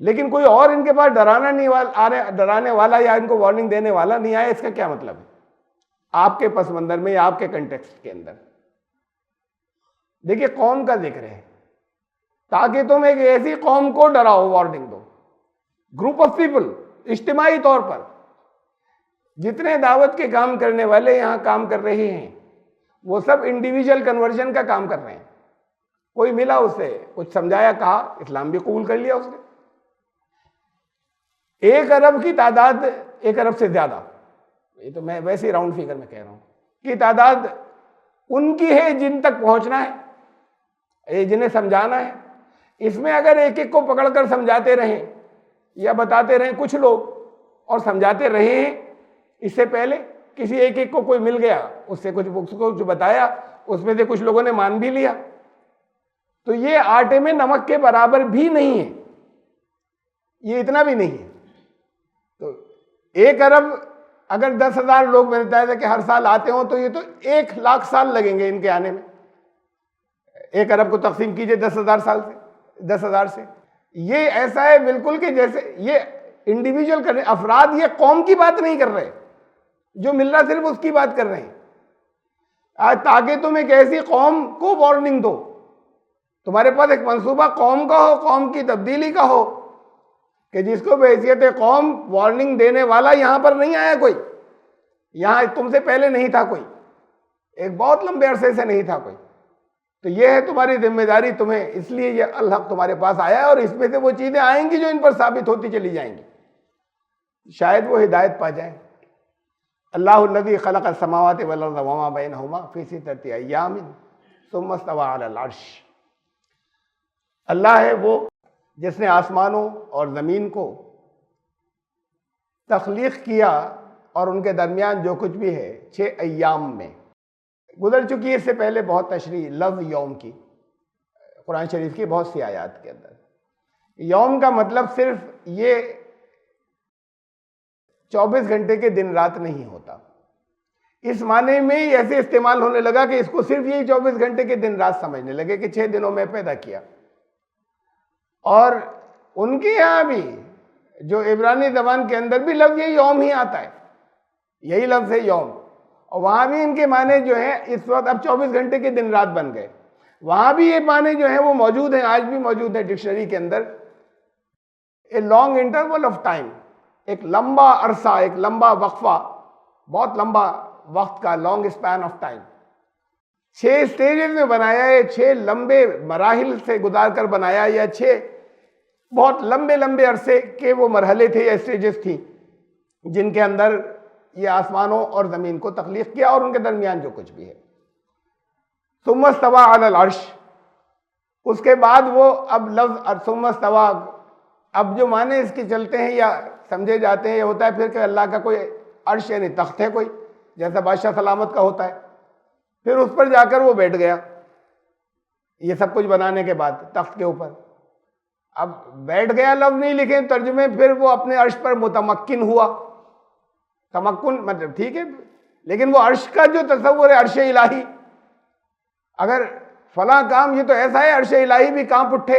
لیکن کوئی اور ان کے پاس ڈرانے والا یا ان کو وارننگ دینے والا نہیں آیا. اس کا کیا مطلب ہے آپ کے پس منظر میں یا آپ کے کنٹیکسٹ کے اندر؟ دیکھیے قوم کا ذکر ہے تاکہ تم ایک ایسی قوم کو ڈراؤ، وارننگ دو. گروپ آف پیپل، اجتماعی طور پر جتنے دعوت کے کام کرنے والے یہاں کام کر رہے ہیں وہ سب انڈیویجول کنورژن کا کام کر رہے ہیں. کوئی ملا، اس سے کچھ سمجھایا، کہا، اسلام بھی قبول کر لیا اس نے. 1 ارب کی تعداد، 1 ارب سے زیادہ، یہ تو میں ویسے راؤنڈ فگر میں کہہ رہا ہوں، کی تعداد ان کی ہے جن تک پہنچنا ہے، جنہیں سمجھانا ہے. اس میں اگر ایک ایک کو پکڑ کر سمجھاتے رہیں یا بتاتے رہیں کچھ لوگ، اور سمجھاتے رہے ہیں، اس سے پہلے کسی ایک کو کوئی مل گیا، اس سے کچھ بتایا، اس میں سے کچھ لوگوں نے مان بھی لیا، تو یہ آٹے میں نمک کے برابر بھی نہیں ہے، یہ اتنا بھی نہیں ہے. تو 1 ارب اگر 10,000 لوگ میں بتایا تھا کہ ہر سال آتے ہوں، تو یہ تو 1,00,000 سال لگیں گے ان کے آنے میں. 1 ارب کو تقسیم کیجئے 10,000 سے. یہ ایسا ہے بالکل کہ جیسے یہ انڈیویجول کرنے، افراد، یہ قوم کی بات نہیں کر رہے، جو مل رہا صرف اس کی بات کر رہے ہیں. تاکہ تم ایک ایسی قوم کو وارننگ دو، تمہارے پاس ایک منصوبہ قوم کا ہو، قوم کی تبدیلی کا ہو، کہ جس کو بحیثیت قوم وارننگ دینے والا یہاں پر نہیں آیا کوئی، یہاں تم سے پہلے نہیں تھا کوئی، ایک بہت لمبے عرصے سے نہیں تھا کوئی. تو یہ ہے تمہاری ذمہ داری، تمہیں اس لیے یہ الحق تمہارے پاس آیا ہے، اور اس میں سے وہ چیزیں آئیں گی جو ان پر ثابت ہوتی چلی جائیں گی، شاید وہ ہدایت پا جائیں. اللہ الذی خلق السماوات والارض وما بینہما فی ستۃ ایام ثم استوی علی العرش. اللہ ہے وہ جس نے آسمانوں اور زمین کو تخلیق کیا اور ان کے درمیان جو کچھ بھی ہے 6 ایام میں. گزر چکی ہے اس سے پہلے بہت تشریح لفظ یوم کی قرآن شریف کی بہت سی آیات کے اندر. یوم کا مطلب صرف یہ 24 گھنٹے کے دن رات نہیں ہوتا، اس معنی میں ایسے استعمال ہونے لگا کہ اس کو صرف یہی 24 گھنٹے کے دن رات سمجھنے لگے کہ 6 دنوں میں پیدا کیا. اور ان کے یہاں بھی جو عبرانی زبان کے اندر بھی لفظ یہ یوم ہی آتا ہے، یہی لفظ ہے یوم، اور وہاں بھی ان کے معنی جو ہیں اس وقت اب 24 گھنٹے کے دن رات بن گئے. وہاں بھی یہ معنی جو ہیں وہ موجود ہیں، آج بھی موجود ہیں ڈکشنری کے اندر. A long interval of time, ایک لمبا عرصہ، ایک لمبا وقفہ، بہت لمبا وقت کا، long span of time. 6 stages میں بنایا ہے، 6 لمبے مراحل سے گزار کر بنایا، یا 6 بہت لمبے لمبے عرصے کے وہ مرحلے تھے یا سٹیجز تھی جن کے اندر یہ آسمانوں اور زمین کو تخلیق کیا اور ان کے درمیان جو کچھ بھی ہے. ثم استوی علی العرش، اس کے بعد وہ اب لفظ ثم استوی، اب جو معنی اس کے چلتے ہیں یا سمجھے جاتے ہیں، یہ ہوتا ہے پھر کہ اللہ کا کوئی عرش یعنی تخت ہے کوئی، جیسا بادشاہ سلامت کا ہوتا ہے، پھر اس پر جا کر وہ بیٹھ گیا یہ سب کچھ بنانے کے بعد تخت کے اوپر. اب بیٹھ گیا لفظ نہیں لکھے ترجمے، پھر وہ اپنے عرش پر متمکن ہوا. تمکن مطلب ٹھیک ہے، لیکن وہ عرش کا جو تصور ہے عرش الہی، اگر فلاں کام یہ تو ایسا ہے عرش الہی بھی کانپ اٹھے.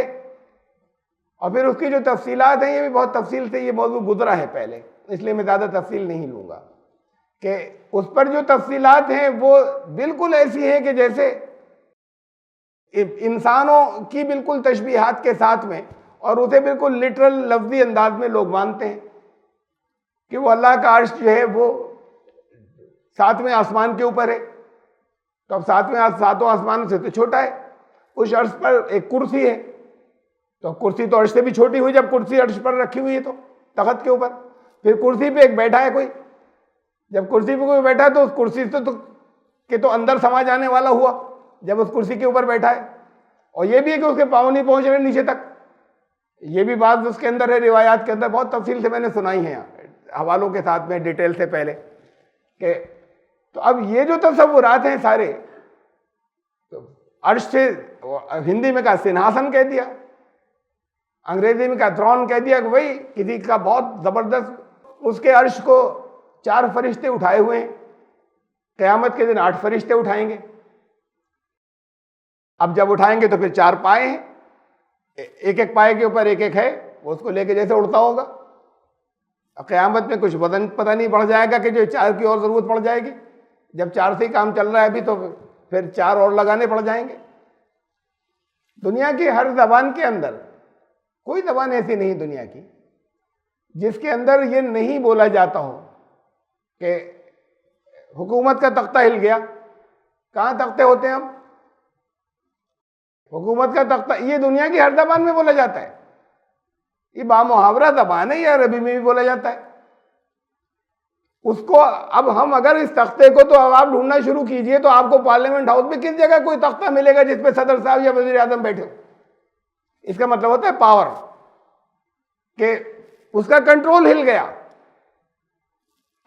اور پھر اس کی جو تفصیلات ہیں یہ بھی بہت تفصیل سے یہ موضوع گزرا ہے پہلے، اس لیے میں زیادہ تفصیل نہیں لوں گا، کہ اس پر جو تفصیلات ہیں وہ بالکل ایسی ہیں کہ جیسے انسانوں کی بالکل تشبیہات کے ساتھ میں، اور اسے بالکل لٹرل لفظی انداز میں لوگ مانتے ہیں کہ وہ اللہ کا عرش جو ہے وہ 7ویں آسمان کے اوپر ہے. تو اب 7 آسمان سے تو چھوٹا ہے، اس عرش پر ایک کرسی ہے، تو کرسی تو عرش سے بھی چھوٹی ہوئی جب کرسی عرش پر رکھی ہوئی ہے تو تخت کے اوپر. پھر کرسی پہ ایک بیٹھا ہے کوئی، جب کرسی پہ کوئی بیٹھا ہے تو اس کرسی سے تو اندر سما جانے والا ہوا، جب اس کرسی کے اوپر بیٹھا ہے، اور یہ بھی ہے کہ اس کے پاؤں نہیں پہنچ رہے نیچے تک. یہ بھی بات اس کے اندر ہے، روایات کے اندر بہت تفصیل سے میں نے سنائی ہیں حوالوں کے ساتھ میں، ڈیٹیل سے پہلے کہ تو اب یہ جو تصورات ہیں سارے، عرش سے ہندی میں کہا سنہاسن کہہ دیا، انگریزی میں کہا تھرون کہہ دیا، کہ بھائی کسی کا بہت زبردست، اس کے عرش کو 4 فرشتے اٹھائے ہوئے ہیں. قیامت کے دن 8 فرشتے اٹھائیں گے. اب جب اٹھائیں گے تو پھر 4 پائے ہیں، ایک ایک پائے کے اوپر ایک ایک ہے، وہ اس کو لے کے جیسے اڑتا ہوگا. قیامت میں کچھ وزن پتہ نہیں بڑھ جائے گا کہ جو 4 کی اور ضرورت پڑ جائے گی. جب 4 سے ہی کام چل رہا ہے ابھی، تو پھر 4 اور لگانے پڑ جائیں گے. دنیا کی ہر زبان کے اندر کوئی زبان ایسی نہیں دنیا کی جس کے اندر یہ نہیں بولا جاتا ہو کہ حکومت کا تختہ ہل گیا. کہاں تختے ہوتے ہیں اب؟ حکومت کا تختہ یہ دنیا کی ہر زبان میں بولا جاتا ہے. یہ بامحاورہ زبان ہے، یہ عربی میں بھی بولا جاتا ہے. اس کو اب ہم اگر اس تختے کو تو اب آپ ڈھونڈنا شروع کیجئے تو آپ کو پارلیمنٹ ہاؤس میں کس جگہ کوئی تختہ ملے گا جس پہ صدر صاحب یا وزیر اعظم بیٹھے ہو. اس کا مطلب ہوتا ہے پاور، کہ اس کا کنٹرول ہل گیا.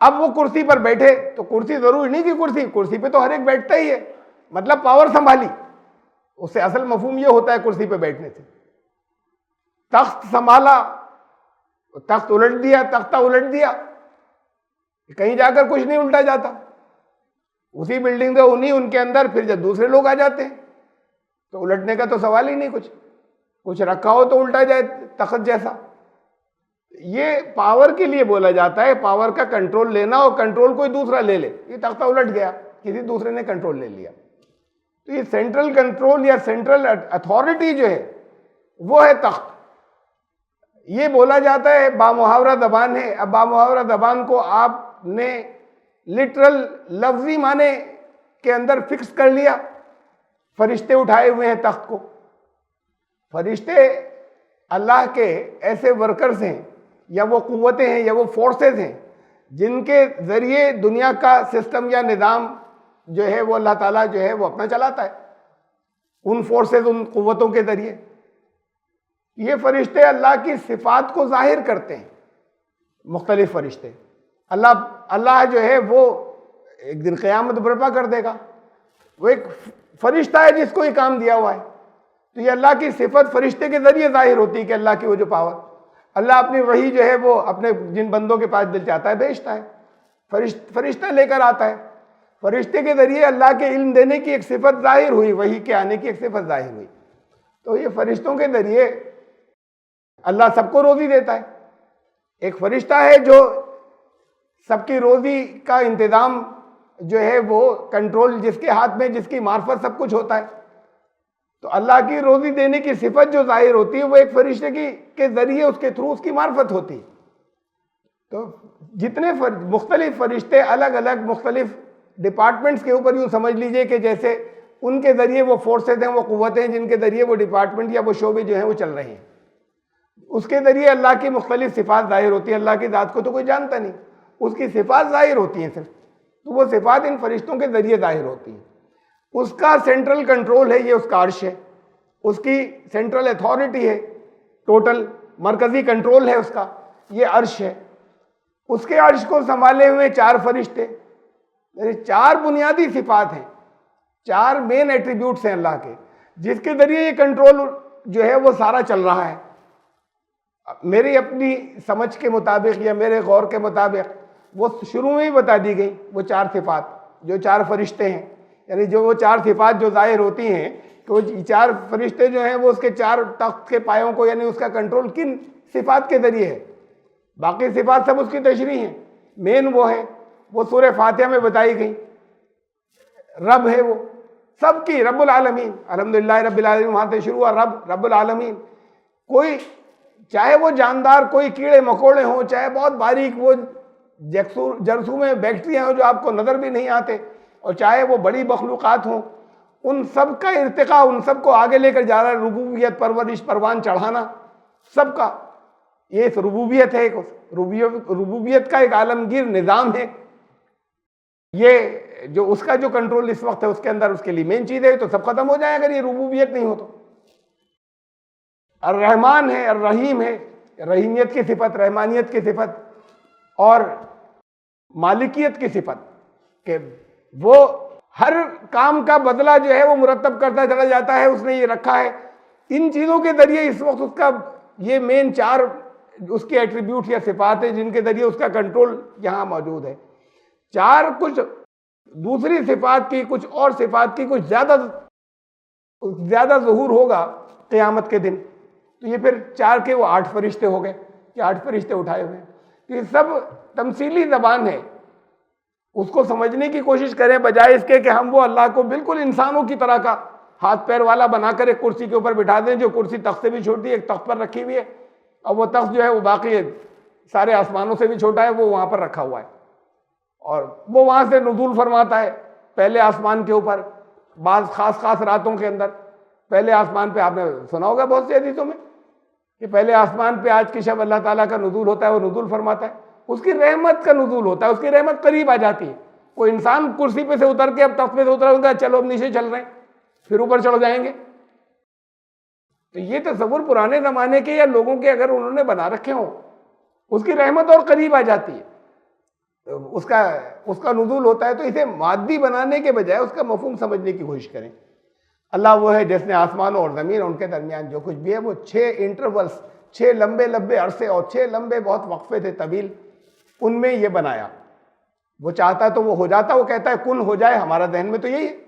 اب وہ کرسی پر بیٹھے تو کرسی ضروری نہیں کہ کرسی پہ تو ہر ایک بیٹھتا ہی ہے، مطلب پاور سنبھالی. اس سے اصل مفہوم یہ ہوتا ہے کرسی پہ بیٹھنے سے. تخت سنبھالا، تخت الٹ دیا، تختہ الٹ دیا. کہیں جا کر کچھ نہیں الٹا جاتا، اسی بلڈنگ سے ان کے اندر پھر جب دوسرے لوگ آ جاتے ہیں تو الٹنے کا تو سوال ہی نہیں. کچھ رکھا ہو تو الٹا جائے تخت جیسا. یہ پاور کے لیے بولا جاتا ہے، پاور کا کنٹرول لینا، اور کنٹرول کوئی دوسرا لے لے. یہ تختہ الٹ گیا، کسی دوسرے نے کنٹرول لے لیا. تو یہ سینٹرل کنٹرول یا سینٹرل اتھارٹی جو ہے وہ ہے تخت. یہ بولا جاتا ہے، بامحاورہ زبان ہے. اب بامحاورہ زبان کو آپ نے لٹرل لفظی معنی کے اندر فکس کر لیا. فرشتے اٹھائے ہوئے ہیں تخت کو. فرشتے اللہ کے ایسے ورکرز ہیں، یا وہ قوتیں ہیں، یا وہ فورسز ہیں جن کے ذریعے دنیا کا سسٹم یا نظام جو ہے وہ اللہ تعالیٰ جو ہے وہ اپنا چلاتا ہے. ان فورسز، ان قوتوں کے ذریعے یہ فرشتے اللہ کی صفات کو ظاہر کرتے ہیں. مختلف فرشتے، اللہ جو ہے وہ ایک دن قیامت برپا کر دے گا. وہ ایک فرشتہ ہے جس کو یہ کام دیا ہوا ہے. تو یہ اللہ کی صفت فرشتے کے ذریعے ظاہر ہوتی ہے کہ اللہ کی وہ جو پاور، اللہ اپنی وحی جو ہے وہ اپنے جن بندوں کے پاس دل چاہتا ہے بھیجتا ہے. فرشتہ لے کر آتا ہے. فرشتے کے ذریعے اللہ کے علم دینے کی ایک صفت ظاہر ہوئی، وحی کے آنے کی ایک صفت ظاہر ہوئی. تو یہ فرشتوں کے ذریعے اللہ سب کو روزی دیتا ہے. ایک فرشتہ ہے جو سب کی روزی کا انتظام جو ہے وہ کنٹرول، جس کے ہاتھ میں، جس کی معرفت سب کچھ ہوتا ہے. تو اللہ کی روزی دینے کی صفت جو ظاہر ہوتی ہے وہ ایک فرشتے کے ذریعے، اس کے تھرو اس کی معرفت ہوتی ہے. تو جتنے مختلف فرشتے الگ الگ مختلف ڈپارٹمنٹس کے اوپر، یوں سمجھ لیجئے کہ جیسے ان کے ذریعے وہ فورسز ہیں، وہ قوتیں ہیں جن کے ذریعے وہ ڈپارٹمنٹ یا وہ شعبے جو ہیں وہ چل رہے ہیں. اس کے ذریعے اللہ کی مختلف صفات ظاہر ہوتی ہیں. اللہ کی ذات کو تو کوئی جانتا نہیں، اس کی صفات ظاہر ہوتی ہیں صرف. تو وہ صفات ان فرشتوں کے ذریعے ظاہر ہوتی ہیں. اس کا سینٹرل کنٹرول ہے، یہ اس کا عرش ہے. اس کی سینٹرل اتھارٹی ہے، ٹوٹل مرکزی کنٹرول ہے اس کا، یہ عرش ہے. اس کے عرش کو سنبھالے ہوئے 4 فرشتے. یعنی 4 بنیادی صفات ہیں، 4 مین ایٹریبیوٹس ہیں اللہ کے، جس کے ذریعے یہ کنٹرول جو ہے وہ سارا چل رہا ہے. میری اپنی سمجھ کے مطابق یا میرے غور کے مطابق وہ شروع میں ہی بتا دی گئی، وہ 4 صفات جو 4 فرشتے ہیں. یعنی جو وہ 4 صفات جو ظاہر ہوتی ہیں کہ وہ 4 فرشتے جو ہیں وہ اس کے 4 تخت کے پایوں کو، یعنی اس کا کنٹرول کن صفات کے ذریعے ہے. باقی صفات سب اس کی تشریح ہیں. مین وہ ہیں، وہ سورہ فاتحہ میں بتائی گئی. رب ہے وہ سب کی، رب العالمین، الحمدللہ رب العالمین، وہاں سے شروع ہوا رب العالمین. کوئی چاہے وہ جاندار کوئی کیڑے مکوڑے ہوں، چاہے بہت باریک وہ جرثومے بیکٹیریا ہوں جو آپ کو نظر بھی نہیں آتے، اور چاہے وہ بڑی مخلوقات ہوں، ان سب کا ارتقاء، ان سب کو آگے لے کر جا رہا ہے. ربوبیت، پرورش، پروان چڑھانا سب کا، یہ ربوبیت ہے. ربوبیت کا ایک عالمگیر نظام ہے. یہ جو اس کا جو کنٹرول اس وقت ہے اس کے اندر اس کے لیے مین چیز ہے، تو سب ختم ہو جائے اگر یہ ربوبیت نہیں ہو تو۔ الرحمن ہے، الرحیم ہے، رحیمیت کی صفت، رحمانیت کی صفت اور مالکیت کی صفت، کہ وہ ہر کام کا بدلہ جو ہے وہ مرتب کرتا چلا جاتا ہے، اس نے یہ رکھا ہے۔ ان چیزوں کے ذریعے اس وقت اس کا یہ مین 4 اس کے ایٹریبیوٹ یا صفات ہیں جن کے ذریعے اس کا کنٹرول یہاں موجود ہے۔ 4 کچھ دوسری صفات کی، کچھ اور صفات کی کچھ زیادہ ظہور ہوگا قیامت کے دن، تو یہ پھر 4 کے وہ 8 فرشتے ہو گئے کہ 8 فرشتے اٹھائے ہوئے ہیں۔ تو یہ سب تمثیلی زبان ہے، اس کو سمجھنے کی کوشش کریں بجائے اس کے کہ ہم وہ اللہ کو بالکل انسانوں کی طرح کا ہاتھ پیر والا بنا کر ایک کرسی کے اوپر بٹھا دیں، جو کرسی تخت سے بھی چھوٹی ہے، ایک تخت پر رکھی ہوئی ہے، اور وہ تخت جو ہے وہ باقی سارے آسمانوں سے بھی چھوٹا ہے، وہ وہاں پر رکھا ہوا ہے، اور وہ وہاں سے نزول فرماتا ہے پہلے آسمان کے اوپر بعض خاص راتوں کے اندر۔ پہلے آسمان پہ آپ نے سنا ہوگا بہت سی حدیثوں میں کہ پہلے آسمان پہ آج کی شب اللہ تعالیٰ کا نزول ہوتا ہے، وہ نزول فرماتا ہے، اس کی رحمت کا نزول ہوتا ہے، اس کی رحمت قریب آ جاتی ہے۔ وہ انسان کرسی پہ سے اتر کے اب تخت پہ سے اترا ہوگا، چلو اب نیچے چل رہے ہیں، پھر اوپر چڑھ جائیں گے۔ تو یہ تصور پرانے زمانے کے یا لوگوں کے اگر انہوں نے بنا رکھے ہوں، اس کی رحمت اور قریب آ جاتی ہے، اس کا نزول ہوتا ہے۔ تو اسے مادی بنانے کے بجائے اس کا مفہوم سمجھنے کی کوشش کریں۔ اللہ وہ ہے جس نے آسمانوں اور زمین اور ان کے درمیان جو کچھ بھی ہے وہ 6 انٹرولز، 6 لمبے عرصے اور 6 لمبے بہت وقفے تھے طویل، ان میں یہ بنایا۔ وہ چاہتا تو وہ ہو جاتا، وہ کہتا ہے کن ہو جائے، ہمارا ذہن میں تو یہی ہے۔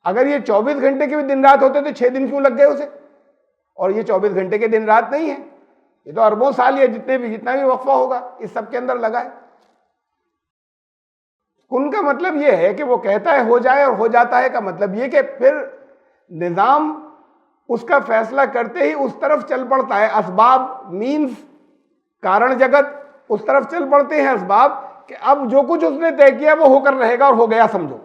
اگر یہ 24 گھنٹے کے بھی دن رات ہوتے تو 6 دن کیوں لگ گئے اسے؟ اور یہ 24 گھنٹے کے دن رات نہیں ہے، یہ تو اربوں سال یا جتنا بھی وقفہ ہوگا اس سب کے اندر لگا ہے۔ کن کا مطلب یہ ہے کہ وہ کہتا ہے ہو جائے، اور ہو جاتا ہے کا مطلب یہ کہ پھر نظام اس کا فیصلہ کرتے ہی اس طرف چل پڑتا ہے۔ اسباب مینز کارن جگت، اس طرف چل پڑتے ہیں اسباب کہ اب جو کچھ اس نے طے کیا وہ ہو کر رہے گا اور ہو گیا سمجھو،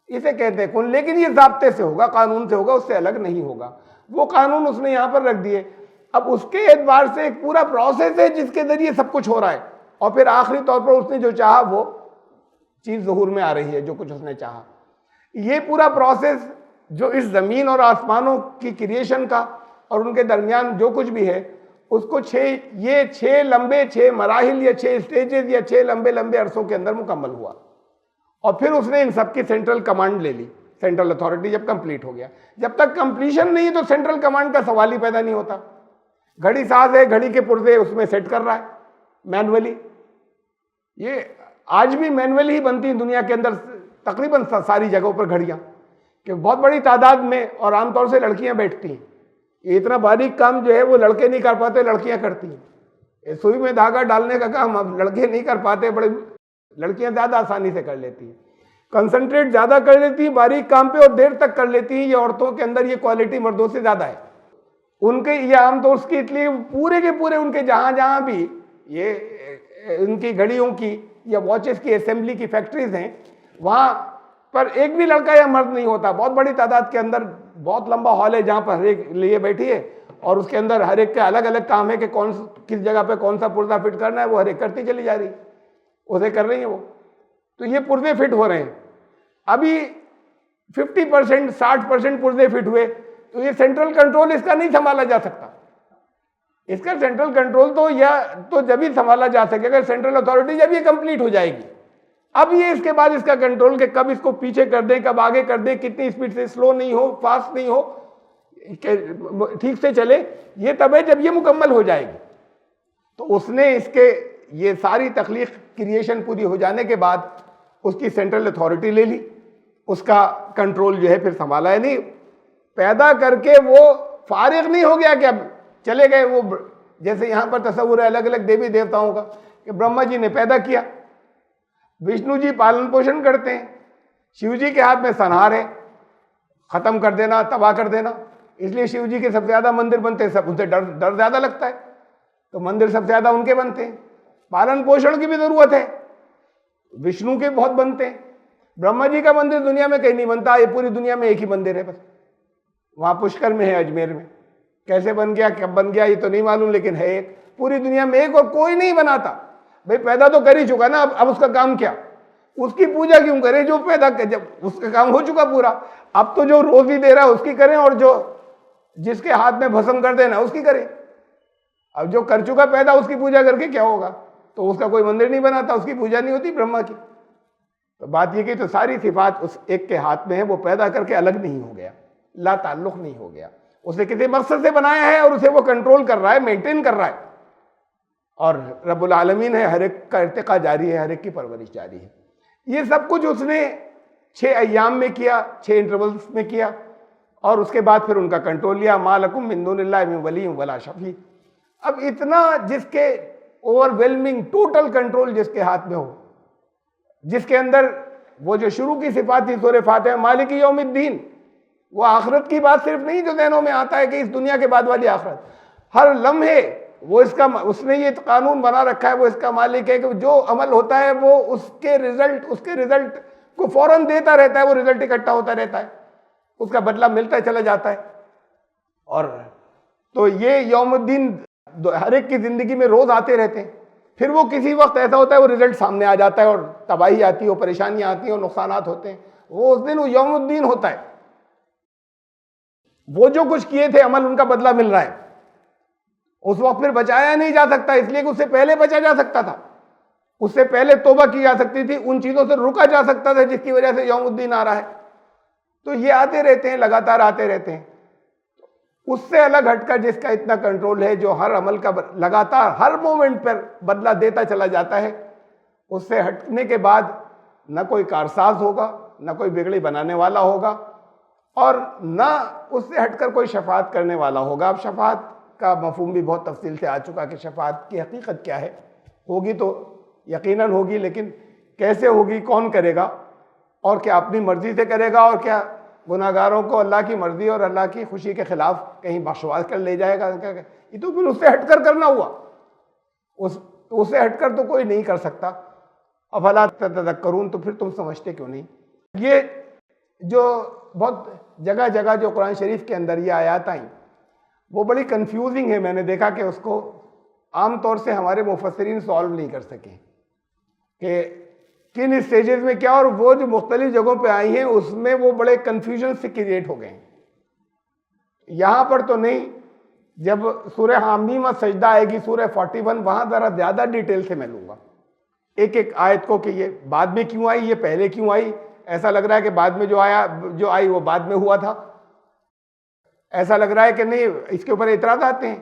اسے کہتے ہیں کن۔ لیکن یہ ضابطے سے ہوگا، قانون سے ہوگا، اس سے الگ نہیں ہوگا۔ وہ قانون اس نے یہاں پر رکھ دیے، اب اس کے اعتبار سے ایک پورا پروسیس ہے جس کے ذریعے سب کچھ ہو رہا ہے، اور پھر آخری طور پر اس نے جو چاہا وہ چیز ظہور میں آ رہی ہے، جو کچھ اس نے چاہا۔ یہ پورا پروسیس جو اس زمین اور آسمانوں کی کریشن کا اور ان کے درمیان جو کچھ بھی ہے، اس کو 6 لمبے 6 مراحل یا 6 سٹیجز یا 6 لمبے عرصوں کے اندر مکمل ہوا، اور پھر اس نے ان سب کی سینٹرل کمانڈ لے لی، سینٹرل اتھارٹی جب کمپلیٹ ہو گیا۔ جب تک کمپلیشن نہیں تو سینٹرل کمانڈ کا سوال ہی پیدا نہیں ہوتا۔ گھڑی ساز ہے، گھڑی کے پرزے اس میں سیٹ کر رہا ہے مینولی، یہ آج بھی مینول ہی بنتی ہیں دنیا کے اندر تقریباً ساری جگہوں پر گھڑیاں، کہ بہت بڑی تعداد میں، اور عام طور سے لڑکیاں بیٹھتی ہیں۔ یہ اتنا باریک کام جو ہے وہ لڑکے نہیں کر پاتے، لڑکیاں کرتی ہیں۔ سوئی میں دھاگا ڈالنے کا کام اب لڑکے نہیں کر پاتے، بڑے لڑکیاں زیادہ آسانی سے کر لیتی ہیں، کنسنٹریٹ زیادہ کر لیتی ہیں باریک کام پہ، اور دیر تک کر لیتی ہیں۔ یہ عورتوں کے اندر یہ کوالٹی مردوں سے زیادہ ہے۔ ان کے یہ عام طور سے اس لیے پورے کے پورے ان کے جہاں بھی یہ ان کی گھڑیوں کی یا واچز کی اسمبلی کی فیکٹریز ہیں، وہاں پر ایک بھی لڑکا یا مرد نہیں ہوتا۔ بہت بڑی تعداد کے اندر بہت لمبا ہال ہے جہاں پر ہر ایک لیے بیٹھی ہے، اور اس کے اندر ہر ایک کے الگ الگ کام ہے کہ کس جگہ پہ کون سا پرزہ فٹ کرنا ہے، وہ ہر ایک کرتی چلی جا رہی ہے، اسے کر رہی ہیں وہ۔ تو یہ پرزے فٹ ہو رہے ہیں، ابھی 50% 60% پرزے فٹ ہوئے، تو یہ سینٹرل کنٹرول اس کا نہیں سنبھالا جا سکتا۔ اس کا سینٹرل کنٹرول تو جب ہی سنبھالا جا سکے اگر سینٹرل اتھارٹی جب یہ کمپلیٹ ہو جائے گی۔ اب یہ اس کے بعد اس کا کنٹرول کہ کب اس کو پیچھے کر دیں، کب آگے کر دیں، کتنی اسپیڈ سے، سلو نہیں ہو، فاسٹ نہیں ہو، ٹھیک سے چلے، یہ تب ہے جب یہ مکمل ہو جائے گی۔ تو اس نے اس کے یہ ساری تخلیق کریشن پوری ہو جانے کے بعد اس کی سینٹرل اتھارٹی لے لی، اس کا کنٹرول جو ہے پھر سنبھالا ہے۔ نہیں پیدا کر کے وہ فارغ نہیں ہو گیا کہ اب چلے گئے وہ، جیسے یہاں پر تصور ہے الگ الگ دیوی دیوتاؤں کا کہ برہما جی نے پیدا کیا، وشنو جی پالن پوشن کرتے ہیں، شیو جی کے ہاتھ میں سنہار ہے، ختم کر دینا، تباہ کر دینا، اس لیے شیو جی کے سب سے زیادہ مندر بنتے ہیں، سب ان سے ڈر زیادہ لگتا ہے تو مندر سب سے زیادہ ان کے بنتے ہیں۔ پالن پوشن کی بھی ضرورت ہے، وشنو کے بہت بنتے ہیں، برہما جی کا مندر دنیا میں کہیں نہیں بنتا، یہ پوری دنیا میں ایک ہی مندر ہے بس، وہاں پشکر میں ہے، اجمیر میں۔ کیسے بن گیا، کب بن گیا یہ تو نہیں معلوم، لیکن ہے ایک، پوری دنیا میں ایک، اور کوئی نہیں بناتا۔ بھئی پیدا تو کر ہی چکا نا، اب اس کا کام کیا؟ اس کی پوجا کیوں کریں جو پیدا کر، جب اس کا کام ہو چکا پورا. اب تو جو روزی دے رہا ہے اس کی کریں، اور جو جس کے ہاتھ میں بھسم کر دینا اس کی کریں. اب جو کر چکا پیدا اس کی پوجا کر کے کیا ہوگا؟ تو اس کا کوئی مندر نہیں بناتا، اس کی پوجا نہیں ہوتی برہما کی. تو بات یہ کہ تو ساری صفات اس ایک کے ہاتھ میں ہے، وہ پیدا کر کے الگ نہیں ہو گیا، لا تعلق نہیں ہو گیا. اسے کسی مقصد سے بنایا ہے اور اسے وہ کنٹرول کر رہا ہے، مینٹین کر رہا ہے. اور رب العالمین ہے، ہر ایک کا ارتقاء جاری ہے، ہر ایک کی پرورش جاری ہے. یہ سب کچھ اس نے 6 ایام میں کیا، 6 انٹرولز میں کیا، اور اس کے بعد پھر ان کا کنٹرول لیا. ما لکم من دون اللہ من ولی ولا شفیع. اب اتنا جس کے اوور ویلمنگ ٹوٹل کنٹرول جس کے ہاتھ میں ہو، جس کے اندر وہ جو شروع کی صفات تھی سورہ فاتحہ مالک یوم الدین، وہ آخرت کی بات صرف نہیں جو ذہنوں میں آتا ہے کہ اس دنیا کے بعد والی آخرت، ہر لمحے وہ اس نے یہ قانون بنا رکھا ہے، وہ اس کا مالک ہے کہ جو عمل ہوتا ہے وہ اس کے رزلٹ کو فوراً دیتا رہتا ہے، وہ رزلٹ اکٹھا ہوتا رہتا ہے، اس کا بدلہ ملتا چلا جاتا ہے. اور تو یہ یوم الدین ہر ایک کی زندگی میں روز آتے رہتے ہیں. پھر وہ کسی وقت ایسا ہوتا ہے وہ رزلٹ سامنے آ جاتا ہے، اور تباہی آتی ہے، اور پریشانیاں آتی ہیں، اور نقصانات ہوتے ہیں. وہ اس دن وہ یوم الدین ہوتا ہے. وہ جو کچھ کیے تھے عمل، ان کا بدلہ مل رہا ہے. اس وقت پھر بچایا نہیں جا سکتا، اس لیے کہ اس سے پہلے بچا جا سکتا تھا، اس سے پہلے توبہ کی جا سکتی تھی، ان چیزوں سے رکا جا سکتا تھا جس کی وجہ سے یوم الدین آ رہا ہے. تو یہ آتے رہتے ہیں، لگاتار آتے رہتے ہیں. اس سے الگ ہٹ کر جس کا اتنا کنٹرول ہے، جو ہر عمل کا لگاتار ہر مومنٹ پر بدلہ دیتا چلا جاتا ہے، اس سے ہٹنے کے بعد نہ کوئی کارساز ہوگا، نہ کوئی بگڑی بنانے والا ہوگا، اور نہ اس سے ہٹ کر کوئی شفاعت کرنے والا ہوگا. اب شفاعت کا مفہوم بھی بہت تفصیل سے آ چکا کہ شفاعت کی حقیقت کیا ہے. ہوگی تو یقیناً ہوگی، لیکن کیسے ہوگی، کون کرے گا، اور کیا اپنی مرضی سے کرے گا، اور کیا گناہگاروں کو اللہ کی مرضی اور اللہ کی خوشی کے خلاف کہیں بخشواس کر لے جائے گا. یہ تو پھر اس سے ہٹ کر کرنا ہوا، اس سے ہٹ کر تو کوئی نہیں کر سکتا. افلا تذکرون، تو پھر تم سمجھتے کیوں نہیں. یہ جو بہت جگہ جگہ جو قرآن شریف کے اندر یہ آیات آئیں وہ بڑی کنفیوزنگ ہے. میں نے دیکھا کہ اس کو عام طور سے ہمارے مفسرین سالو نہیں کر سکے کہ کن اسٹیجز میں کیا، اور وہ جو مختلف جگہوں پہ آئی ہیں اس میں وہ بڑے کنفیوژن سے کریٹ ہو گئے ہیں. یہاں پر تو نہیں. جب سورہ حامیم سجدہ آئے گی سورہ 41، وہاں ذرا زیادہ ڈیٹیل سے میں لوں گا ایک ایک آیت کو کہ یہ بعد میں کیوں آئی، یہ پہلے کیوں آئی. ایسا لگ رہا ہے کہ بعد میں جو آئی وہ بعد میں ہوا تھا. ایسا لگ رہا ہے کہ نہیں. اس کے اوپر اعتراض آتے ہیں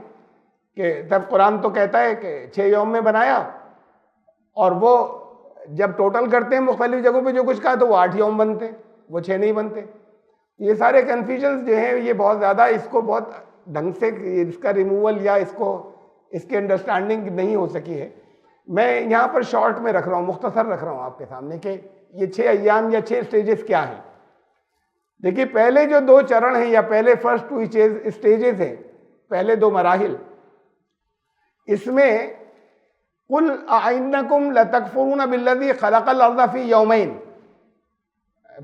کہ تب قرآن تو کہتا ہے کہ 6 یوم میں بنایا، اور وہ جب ٹوٹل کرتے ہیں مختلف جگہوں پہ جو کچھ کہا تو وہ 8 یوم بنتے ہیں، وہ 6 نہیں بنتے. یہ سارے کنفیوژنز جو ہیں یہ بہت زیادہ، اس کو بہت ڈھنگ سے اس کا ریموول یا اس کی انڈرسٹینڈنگ نہیں ہو سکی ہے. میں یہاں پر شارٹ میں رکھ رہا ہوں، مختصر رکھ رہا ہوں آپ کے سامنے کہ یہ 6 ایام یا 6 اسٹیجز کیا ہیں. دیکھیے پہلے جو 2 چرن ہیں یا پہلے فرسٹ 2 اسٹیجز ہیں، پہلے 2 مراحل، اس میں قُلْ أَإِنَّكُمْ لَتَكْفُرُونَ بِالَّذِي خَلَقَ الْأَرْضَ فِي يَوْمَيْنِ.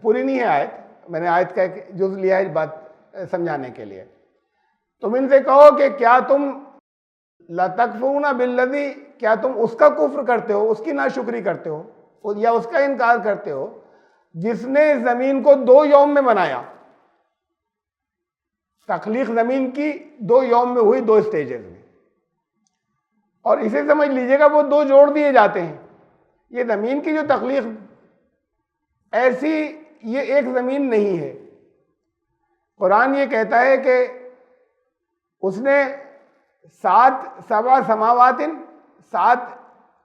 پوری نہیں ہے آیت، میں نے آیت کا ایک جز لیا ہے بات سمجھانے کے لیے. تم ان سے کہو کہ کیا تم لَتَكْفُرُونَ بِالَّذِي، کیا تم اس کا کفر کرتے ہو، اس کی ناشکری کرتے ہو یا اس کا انکار کرتے ہو جس نے زمین کو 2 یوم میں بنایا. تخلیق زمین کی 2 یوم میں ہوئی، 2 اسٹیجز میں. اور اسے سمجھ لیجئے گا وہ 2 جوڑ دیے جاتے ہیں. یہ زمین کی جو تخلیق ایسی، یہ ایک زمین نہیں ہے. قرآن یہ کہتا ہے کہ اس نے 7 سماوات، 7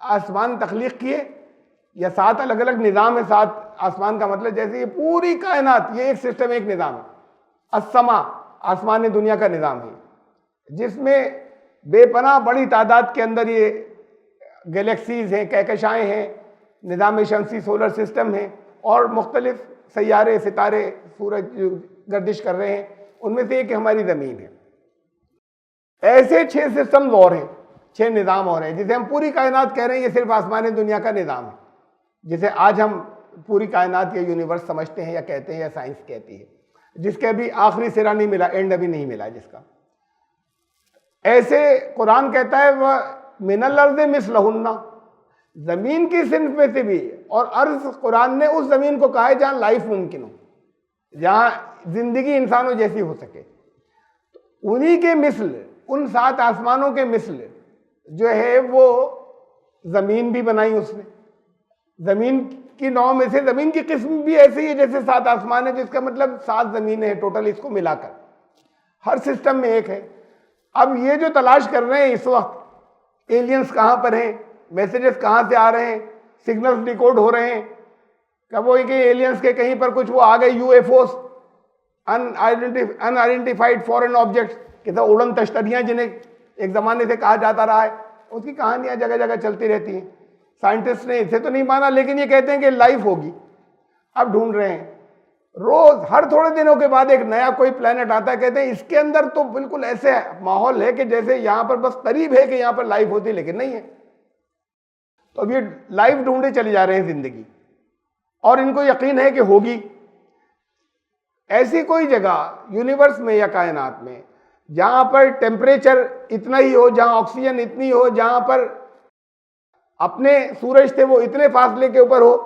آسمان تخلیق کیے، یا 7 الگ الگ نظام ہے. 7 آسمان کا مطلب جیسے یہ پوری کائنات، یہ ایک سسٹم، ایک نظام ہے. السما، آسمان دنیا کا نظام ہے، جس میں بے پناہ بڑی تعداد کے اندر یہ گلیکسیز ہیں، کہکشائیں ہیں، نظام شمسی سولر سسٹم ہیں، اور مختلف سیارے، ستارے، سورج جو گردش کر رہے ہیں، ان میں سے ایک ہماری زمین ہے. ایسے 6 سسٹمز اور ہیں، 6 نظام اور ہیں، جسے ہم پوری کائنات کہہ رہے ہیں. یہ صرف آسمان دنیا کا نظام ہے جسے آج ہم پوری کائنات یا یونیورس سمجھتے ہیں یا کہتے ہیں یا سائنس کہتی ہے، جس کے ابھی آخری سرا نہیں ملا، اینڈ ابھی نہیں ملا جس کا. ایسے قرآن کہتا ہے وَمِنَ الْأَرْضِ مِثْلَهُنَّ، زمین کی صنف میں سے بھی، اور ارض قرآن نے اس زمین کو کہا ہے جہاں لائف ممکن ہو، جہاں زندگی انسانوں جیسی ہو سکے. انہی کے مثل، ان 7 آسمانوں کے مثل جو ہے وہ زمین بھی بنائی اس نے. زمین کی نوع میں سے زمین کی قسم بھی ایسی ہے جیسے 7 آسمان ہے، جس کا مطلب 7 زمینیں ہیں ٹوٹل اس کو ملا کر، ہر سسٹم میں ایک ہے. اب یہ جو تلاش کر رہے ہیں اس وقت، ایلینز کہاں پر ہیں، میسیجز کہاں سے آ رہے ہیں، سگنلز ڈیکوڈ ہو رہے ہیں، کب وہ کہ ایلینز کے کہیں پر کچھ وہ آ گئے، U F Os, unidentified foreign objects, کہ اڑن تشتریاں جنہیں ایک زمانے سے کہا جاتا رہا ہے، اس کی کہانیاں جگہ جگہ چلتی رہتی ہیں. سائنٹسٹ نے اسے تو نہیں مانا، لیکن یہ کہتے ہیں کہ لائف ہوگی. اب ڈھونڈ رہے ہیں، روز ہر تھوڑے دنوں کے بعد ایک نیا کوئی پلانٹ آتا ہے، کہتے ہیں اس کے اندر تو بالکل ایسے ماحول ہے کہ جیسے یہاں پر بس قریب ہے کہ یہاں پر لائف ہوتی، لیکن نہیں ہے. تو اب یہ لائف ڈھونڈے چلے جا رہے ہیں زندگی، اور ان کو یقین ہے کہ ہوگی. ایسی کوئی جگہ یونیورس میں یا کائنات میں جہاں پر ٹیمپریچر اتنا ہی ہو، جہاں آکسیجن اتنی ہو، جہاں پر اپنے سورج سے وہ اتنے فاصلے کے اوپر ہو،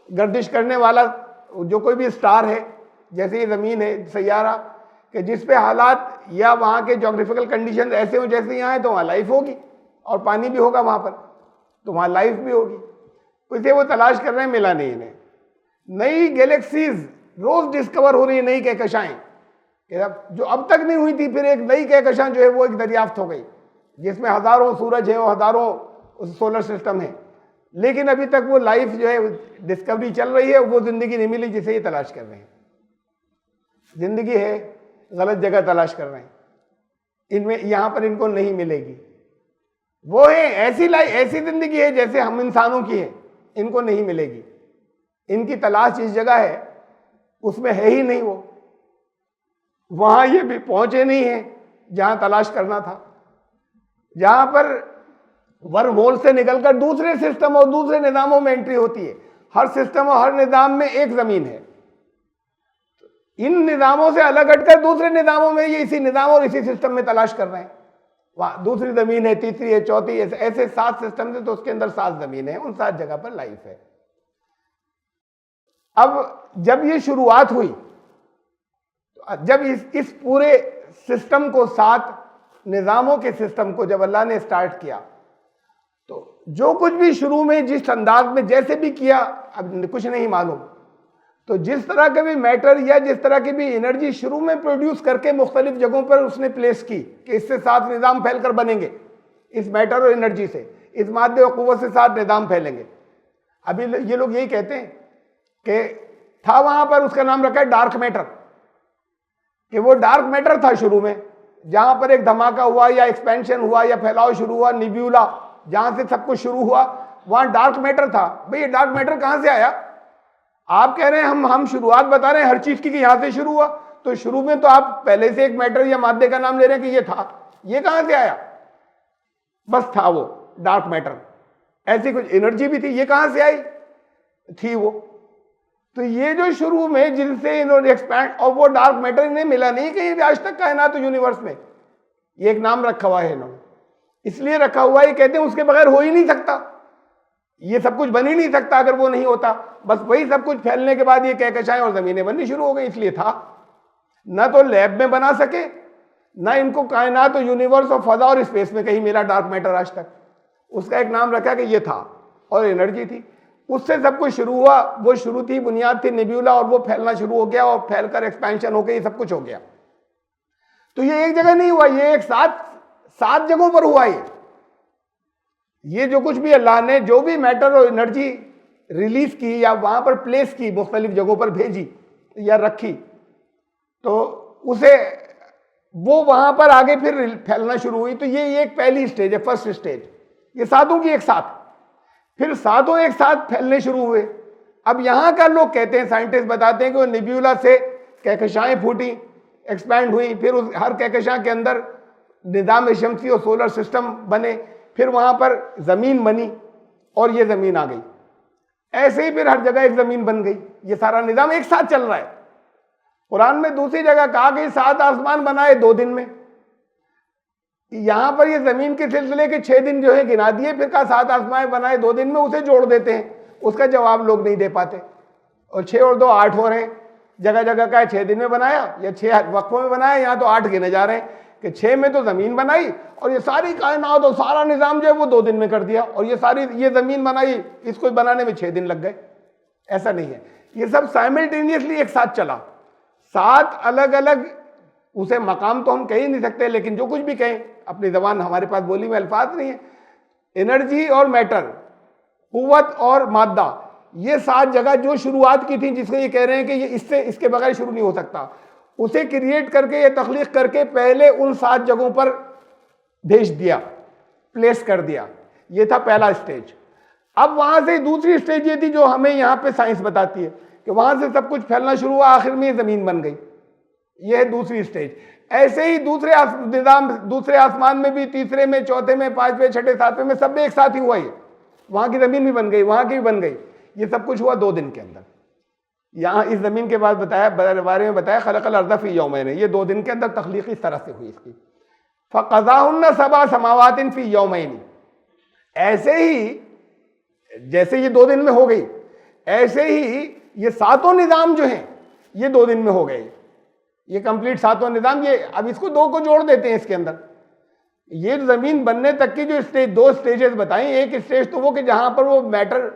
گردش کرنے والا جو کوئی بھی اسٹار ہے، جیسے یہ زمین ہے سیارہ، کہ جس پہ حالات یا وہاں کے جغرافیکل کنڈیشن ایسے ہوں جیسے یہاں ہے، تو وہاں لائف ہوگی، اور پانی بھی ہوگا وہاں پر، تو وہاں لائف بھی ہوگی. اسے وہ تلاش کر رہے ہیں، ملا نہیں انہیں. نئی گیلیکسیز روز ڈسکور ہو رہی ہیں، نئی کہکشائیں، کہ جو اب تک نہیں ہوئی تھی، پھر ایک نئی کہکشاں جو ہے وہ ایک دریافت ہو گئی، جس میں ہزاروں سورج ہیں اور ہزاروں سولر سسٹم ہیں، لیکن ابھی تک وہ لائف جو ہے ڈسکوری چل رہی ہے، وہ زندگی نہیں ملی جسے یہ تلاش کر رہے ہیں. زندگی ہے، غلط جگہ تلاش کر رہے ہیں، ان میں یہاں پر ان کو نہیں ملے گی. وہ ہے ایسی زندگی ہے جیسے ہم انسانوں کی ہے، ان کو نہیں ملے گی. ان کی تلاش اس جگہ ہے، اس میں ہے ہی نہیں وہ، وہاں یہ بھی پہنچے نہیں ہیں جہاں تلاش کرنا تھا، جہاں پر ورم ہول سے نکل کر دوسرے سسٹم اور دوسرے نظاموں میں انٹری ہوتی ہے. ہر سسٹم اور ہر نظام میں ایک زمین ہے، ان نظاموں سے الگ ہٹ کر دوسرے نظاموں میں یہ اسی نظام اور اسی سسٹم میں تلاش کر رہے ہیں. وہاں دوسری زمین ہے، تیسری ہے، چوتھی، ایسے 7 سسٹم سے، تو اس کے اندر 7 زمینیں ہیں، ان 7 جگہ پر لائف ہے. اب جب یہ شروعات ہوئی، جب اس پورے سسٹم کو 7 نظاموں کے سسٹم کو جب اللہ نے سٹارٹ کیا، تو جو کچھ بھی شروع میں جس انداز میں جیسے بھی کیا، اب کچھ نہیں معلوم، تو جس طرح کا بھی میٹر یا جس طرح کی بھی انرجی شروع میں پروڈیوس کر کے مختلف جگہوں پر اس نے پلیس کی کہ اس سے 7 نظام پھیل کر بنیں گے، اس میٹر اور انرجی سے، اس مادے اور قوت سے 7 نظام پھیلیں گے. ابھی یہ لوگ یہی کہتے ہیں کہ تھا وہاں پر، اس کا نام رکھا ہے ڈارک میٹر، کہ وہ ڈارک میٹر تھا شروع میں، جہاں پر ایک دھماکہ ہوا یا ایکسپینشن ہوا یا پھیلاؤ شروع ہوا، نیبیولا جہاں سے سب کچھ شروع ہوا، وہاں ڈارک میٹر تھا. بھئی یہ ڈارک میٹر کہاں سے آیا؟ آپ کہہ رہے ہیں ہم شروعات بتا رہے ہیں ہر چیز کی کہ یہاں سے شروع ہوا، تو شروع میں تو آپ پہلے سے ایک میٹر یا مادے کا نام لے رہے ہیں کہ یہ تھا، یہ کہاں سے آیا؟ بس تھا وہ ڈارک میٹر. ایسی کچھ انرجی بھی تھی، یہ کہاں سے آئی؟ تھی وہ. تو یہ جو شروع میں جن سے انہوں نے ایکسپینڈ، اور وہ ڈارک میٹر انہیں ملا نہیں کہیں بھی آج تک کائنات و یونیورس میں، یہ ایک نام رکھا ہوا ہے انہوں نے، اس لیے رکھا ہوا ہے، یہ کہتے ہیں اس کے بغیر ہو ہی نہیں سکتا، یہ سب کچھ بن ہی نہیں سکتا اگر وہ نہیں ہوتا. بس وہی سب کچھ پھیلنے کے بعد یہ کہکشائیں اور زمینیں بننی شروع ہو گئی، اس لیے تھا. نہ تو لیب میں بنا سکے، نہ ان کو کائنات و یونیورس اور فضا اور اسپیس میں کہیں ملا ڈارک میٹر آج تک. اس کا ایک نام رکھا کہ یہ تھا، اور انرجی تھی، اس سے سب کچھ شروع ہوا. وہ شروع تھی، بنیاد تھی نیبیولا، اور وہ پھیلنا شروع ہو گیا، اور پھیل کر ایکسپینشن ہو گئی، یہ سب کچھ ہو گیا. تو یہ ایک جگہ نہیں ہوا، یہ ایک 7 جگہوں پر ہوا. یہ جو کچھ بھی اللہ نے جو بھی میٹر اور انرجی ریلیز کی یا وہاں پر پلیس کی، مختلف جگہوں پر بھیجی یا رکھی، تو اسے وہ وہاں پر آگے پھر پھیلنا شروع ہوئی. تو یہ ایک پہلی سٹیج ہے، فرسٹ سٹیج. یہ 7 کی ایک ساتھ، پھر 7 ایک ساتھ پھیلنے شروع ہوئے. اب یہاں کا لوگ کہتے ہیں، سائنٹسٹ بتاتے ہیں کہ وہ نیبیولا سے کہکشائیں پھوٹی، ایکسپینڈ ہوئی، پھر ہر کہکشاں کے اندر نظام شمسی اور سولر سسٹم بنے، پھر وہاں پر زمین بنی، اور یہ زمین آ گئی. ایسے ہی پھر ہر جگہ ایک زمین بن گئی. یہ سارا نظام ایک ساتھ چل رہا ہے. قرآن میں دوسری جگہ کہا کہ 7 آسمان بنائے 2 دن میں. یہاں پر یہ زمین کے سلسلے کے 6 دن جو ہے گنا دیے، پھر کہا 7 آسمانیں بنائے 2 دن میں، اسے جوڑ دیتے ہیں، اس کا جواب لوگ نہیں دے پاتے. اور 6 اور 2 8 ہو رہے ہیں. جگہ جگہ کا ہے 6 دن میں بنایا یا 6 وقفوں میں بنایا، یہاں تو 8 گنے جا رہے ہیں کہ 6 میں تو زمین بنائی اور یہ ساری کائنات اور سارا نظام جو ہے وہ 2 دن میں کر دیا، اور یہ زمین بنائی، اس کو بنانے میں 6 دن لگ گئے. ایسا نہیں ہے، یہ سب سائملٹینیسلی ایک ساتھ چلا. 7 الگ الگ، اسے مقام تو ہم کہہ ہی نہیں سکتے، لیکن جو کچھ بھی کہیں، اپنی زبان ہمارے پاس بولی میں الفاظ نہیں ہیں. انرجی اور میٹر، قوت اور مادہ، یہ 7 جگہ جو شروعات کی تھیں، جس کو یہ کہہ رہے ہیں کہ یہ اس کے بغیر شروع نہیں ہو سکتا، اسے کریٹ کر کے، یہ تخلیق کر کے پہلے ان 7 جگہوں پر بھیج دیا، پلیس کر دیا. یہ تھا پہلا اسٹیج. اب وہاں سے دوسری اسٹیج یہ تھی جو ہمیں یہاں پہ سائنس بتاتی ہے کہ وہاں سے سب کچھ پھیلنا شروع ہوا، آخر میں یہ زمین بن گئی. یہ ہے دوسری اسٹیج. ایسے ہی دوسرے نظام، دوسرے آسمان میں بھی، تیسرے میں، چوتھے میں، 5ویں، 6ٹھے، 7ویں میں، سب میں ایک ساتھ ہی ہوا. یہ وہاں کی زمین بھی بن گئی، وہاں کی بھی بن گئی. یہ سب کچھ ہوا 2 دن کے اندر. یہاں اس زمین کے بعد بتایا، بارے میں بتایا خلق الارض فی یومین، یہ 2 دن کے اندر تخلیق اس طرح سے ہوئی اس کی. فقضاہن 7 سماوات فی یومین. ایسے ہی جیسے یہ 2 دن میں ہو گئی، ایسے ہی یہ 7 نظام جو ہیں یہ 2 دن میں ہو گئے. یہ کمپلیٹ 7 نظام. یہ اب اس کو 2 کو جوڑ دیتے ہیں اس کے اندر. یہ زمین بننے تک کی جو اسٹیج، 2 اسٹیجز بتائیں. ایک اسٹیج تو وہ کہ جہاں پر وہ میٹر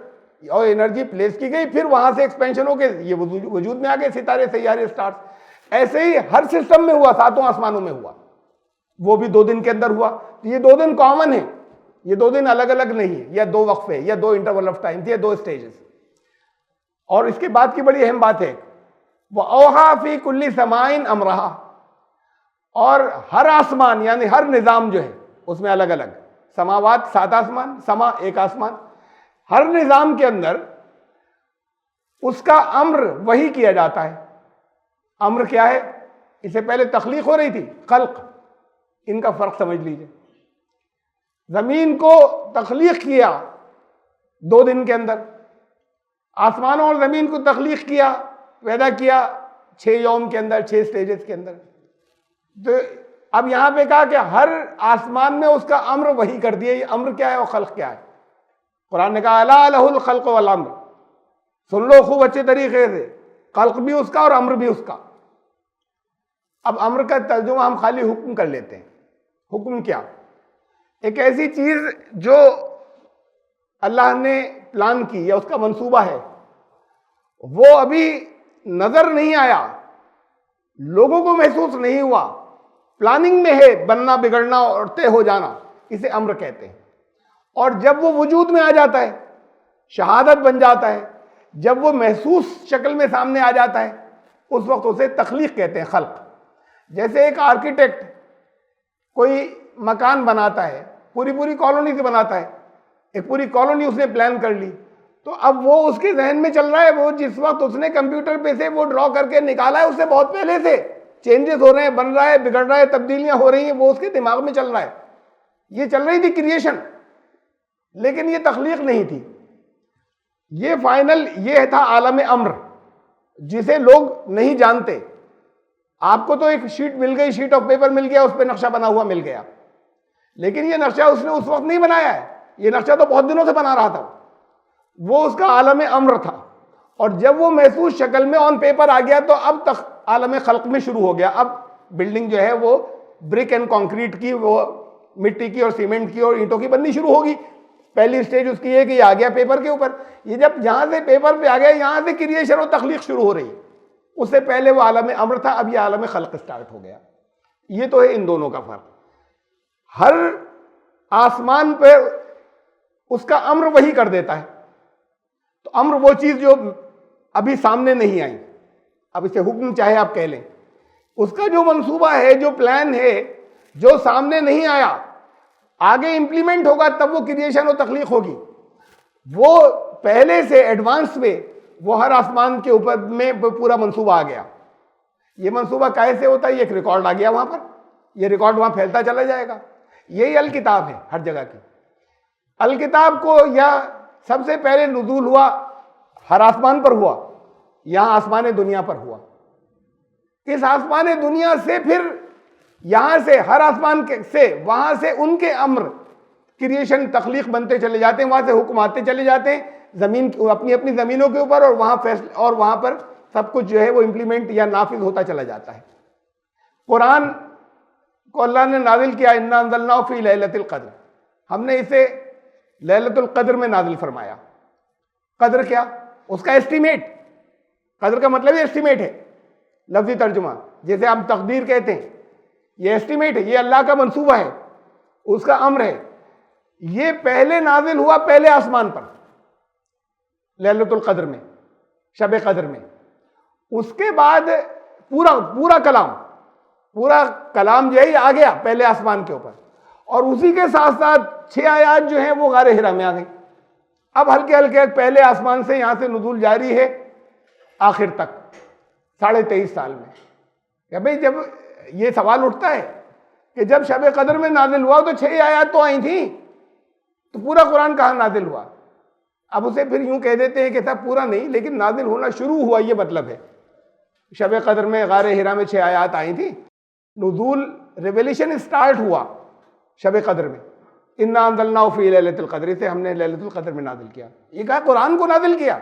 اور انرجی پلیس کی گئی، پھر وہاں سے ایکسپینشن ہو کے یہ وجود میں آ گئے، ستارے، سیارے، اسٹارز. ایسے ہی ہر سسٹم میں ہوا، 7 آسمانوں میں ہوا، وہ بھی 2 دن کے اندر ہوا. یہ 2 دن کامن ہیں، یہ 2 دن الگ الگ نہیں ہے، یا 2 وقفے، یا 2 انٹرول آف ٹائم، یا 2 اسٹیجز. اور اس کے بعد کی بڑی اہم بات ہے وَأَوْحَىٰ فِي كُلِّ سَمَاءٍ أَمْرَهَا. اور ہر آسمان یعنی ہر نظام جو ہے اس میں الگ الگ سماوات، 7 آسمان، سما 1 آسمان. ہر نظام کے اندر اس کا امر وہی کیا جاتا ہے. امر کیا ہے؟ اس سے پہلے تخلیق ہو رہی تھی، خلق. ان کا فرق سمجھ لیجئے. زمین کو تخلیق کیا 2 دن کے اندر، آسمانوں اور زمین کو تخلیق کیا، پیدا کیا 6 یوم کے اندر، 6 اسٹیجز کے اندر. تو اب یہاں پہ کہا کہ ہر آسمان میں اس کا امر وہی کر دیا. یہ امر کیا ہے اور خلق کیا ہے؟ قرآن نے کہا الا لہ الخلق والامر. سن لو خوب اچھے طریقے سے، خلق بھی اس کا اور امر بھی اس کا. اب امر کا ترجمہ ہم خالی حکم کر لیتے ہیں. حکم کیا؟ ایک ایسی چیز جو اللہ نے پلان کی یا اس کا منصوبہ ہے، وہ ابھی نظر نہیں آیا، لوگوں کو محسوس نہیں ہوا، پلاننگ میں ہے، بننا، بگڑنا اور طے ہو جانا، اسے امر کہتے ہیں. اور جب وہ وجود میں آ جاتا ہے، شہادت بن جاتا ہے، جب وہ محسوس شکل میں سامنے آ جاتا ہے، اس وقت اسے تخلیق کہتے ہیں، خلق. جیسے ایک آرکیٹیکٹ کوئی مکان بناتا ہے، پوری کالونی سے بناتا ہے، ایک پوری کالونی اس نے پلان کر لی، تو اب وہ اس کے ذہن میں چل رہا ہے، وہ جس وقت اس نے کمپیوٹر پہ سے وہ ڈرا کر کے نکالا ہے، اس سے بہت پہلے سے چینجز ہو رہے ہیں، بن رہا ہے، بگڑ رہا ہے، تبدیلیاں ہو رہی ہیں، وہ اس کے دماغ میں چل رہا ہے. یہ چل رہی تھی کریشن، لیکن یہ تخلیق نہیں تھی. یہ فائنل، یہ تھا عالم امر، جسے لوگ نہیں جانتے. آپ کو تو ایک شیٹ مل گئی، شیٹ آف پیپر مل گیا، اس پہ نقشہ بنا ہوا مل گیا، لیکن یہ نقشہ اس نے اس وقت نہیں بنایا ہے، یہ نقشہ تو بہت دنوں سے بنا رہا تھا. وہ اس کا عالم امر تھا. اور جب وہ محسوس شکل میں آن پیپر آ گیا تو اب تک عالم خلق میں شروع ہو گیا. اب بلڈنگ جو ہے وہ برک اینڈ کانکریٹ کی، وہ مٹی کی اور سیمنٹ کی اور اینٹوں کی بننی شروع ہوگی. پہلی سٹیج اس کی ہے کہ یہ آ گیا پیپر کے اوپر. یہ جب یہاں سے پیپر پہ آ گیا، یہاں سے کریشن اور تخلیق شروع ہو رہی ہے. اس سے پہلے وہ عالم امر تھا، اب یہ عالم خلق سٹارٹ ہو گیا. یہ تو ہے ان دونوں کا فرق. ہر آسمان پہ اس کا امر وہی کر دیتا ہے. تو امر وہ چیز جو ابھی سامنے نہیں آئی، اب اسے حکم چاہے آپ کہہ لیں، اس کا جو منصوبہ ہے، جو پلان ہے، جو سامنے نہیں آیا، آگے امپلیمنٹ ہوگا تب وہ کریشن اور تخلیق ہوگی. وہ پہلے سے ایڈوانس میں وہ ہر آسمان کے اوپر میں پورا منصوبہ آ گیا. یہ منصوبہ کیسے ہوتا ہے؟ یہ ایک ریکارڈ آ گیا وہاں پر، یہ ریکارڈ وہاں پھیلتا چلا جائے گا. یہی الکتاب ہے ہر جگہ کی. الکتاب کو یا سب سے پہلے نزول ہوا ہر آسمان پر ہوا، یہاں آسمان دنیا پر ہوا. اس آسمان دنیا سے پھر یہاں سے ہر آسمان سے وہاں سے ان کے امر کریشن تخلیق بنتے چلے جاتے ہیں, وہاں سے حکم آتے چلے جاتے ہیں زمین اپنی اپنی زمینوں کے اوپر, اور وہاں اور وہاں پر سب کچھ جو ہے وہ امپلیمنٹ یا نافذ ہوتا چلا جاتا ہے. قرآن کو اللہ نے نازل کیا انا انزلناہ فی لیلۃ القدر, ہم نے اسے لیلۃ القدر میں نازل فرمایا. قدر کیا؟ اس کا ایسٹیمیٹ. قدر کا مطلب یہ ایسٹیمیٹ ہے, لفظی ترجمہ جیسے ہم تقدیر کہتے ہیں, یہ ایسٹیمیٹ ہے, یہ اللہ کا منصوبہ ہے, اس کا امر ہے. یہ پہلے نازل ہوا پہلے آسمان پر لیلۃ القدر میں, شب قدر میں. اس کے بعد پورا کلام جو ہے یہ آ گیا پہلے آسمان کے اوپر, اور اسی کے ساتھ ساتھ 6 آیات جو ہیں وہ غار حرا میں آ گئیں. اب ہلکے ہلکے پہلے آسمان سے یہاں سے نزول جاری ہے آخر تک 23.5 سال میں. کہ بھئی جب یہ سوال اٹھتا ہے کہ جب شب قدر میں نازل ہوا تو 6 آیات تو آئی تھیں, تو پورا قرآن کہاں نازل ہوا؟ اب اسے پھر یوں کہہ دیتے ہیں کہ صاحب پورا نہیں, لیکن نازل ہونا شروع ہوا, یہ مطلب ہے. شب قدر میں غار حرا میں 6 آیات آئی تھیں, نزول ریویلیشن سٹارٹ ہوا شب قدر میں. انا انزلناہ فی لیلۃ القدر, سے ہم نے لیلۃ القدر میں نازل کیا. یہ کہا قرآن کو نازل کیا,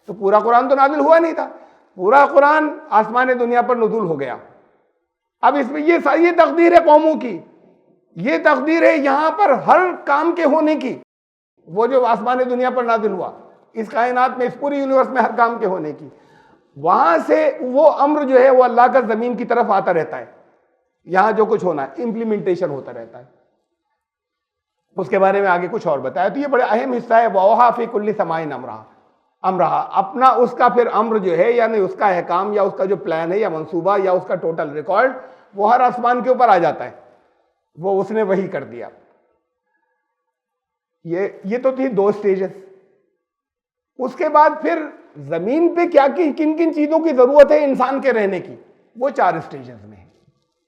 تو پورا قرآن تو نازل ہوا نہیں تھا. پورا قرآن آسمان دنیا پر نزول ہو گیا. اب اس میں یہ تقدیر ہے قوموں کی, یہ تقدیر ہے یہاں پر ہر کام کے ہونے کی. وہ جو آسمان دنیا پر نازل ہوا, اس کائنات میں, اس پوری یونیورس میں ہر کام کے ہونے کی, وہاں سے وہ امر جو ہے وہ اللہ کا زمین کی طرف آتا رہتا ہے. یہاں جو کچھ ہونا ہے امپلیمنٹیشن ہوتا رہتا ہے. اس کے بارے میں آگے کچھ اور بتایا, تو یہ بڑا اہم حصہ ہے. وَأَوْحَىٰ فِي كُلِّ سَمَاءٍ أَمْرَهَا, اپنا اس کا پھر امر جو ہے, یعنی اس کا احکام یا اس کا جو پلان ہے یا منصوبہ یا اس کا ٹوٹل ریکارڈ, وہ ہر آسمان کے اوپر آ جاتا ہے. وہ اس نے وہی کر دیا. یہ تو تھی 2 سٹیجز. اس کے بعد پھر زمین پہ کیا کن کن چیزوں کی ضرورت ہے انسان کے رہنے کی, وہ 4 سٹیجز میں ہے.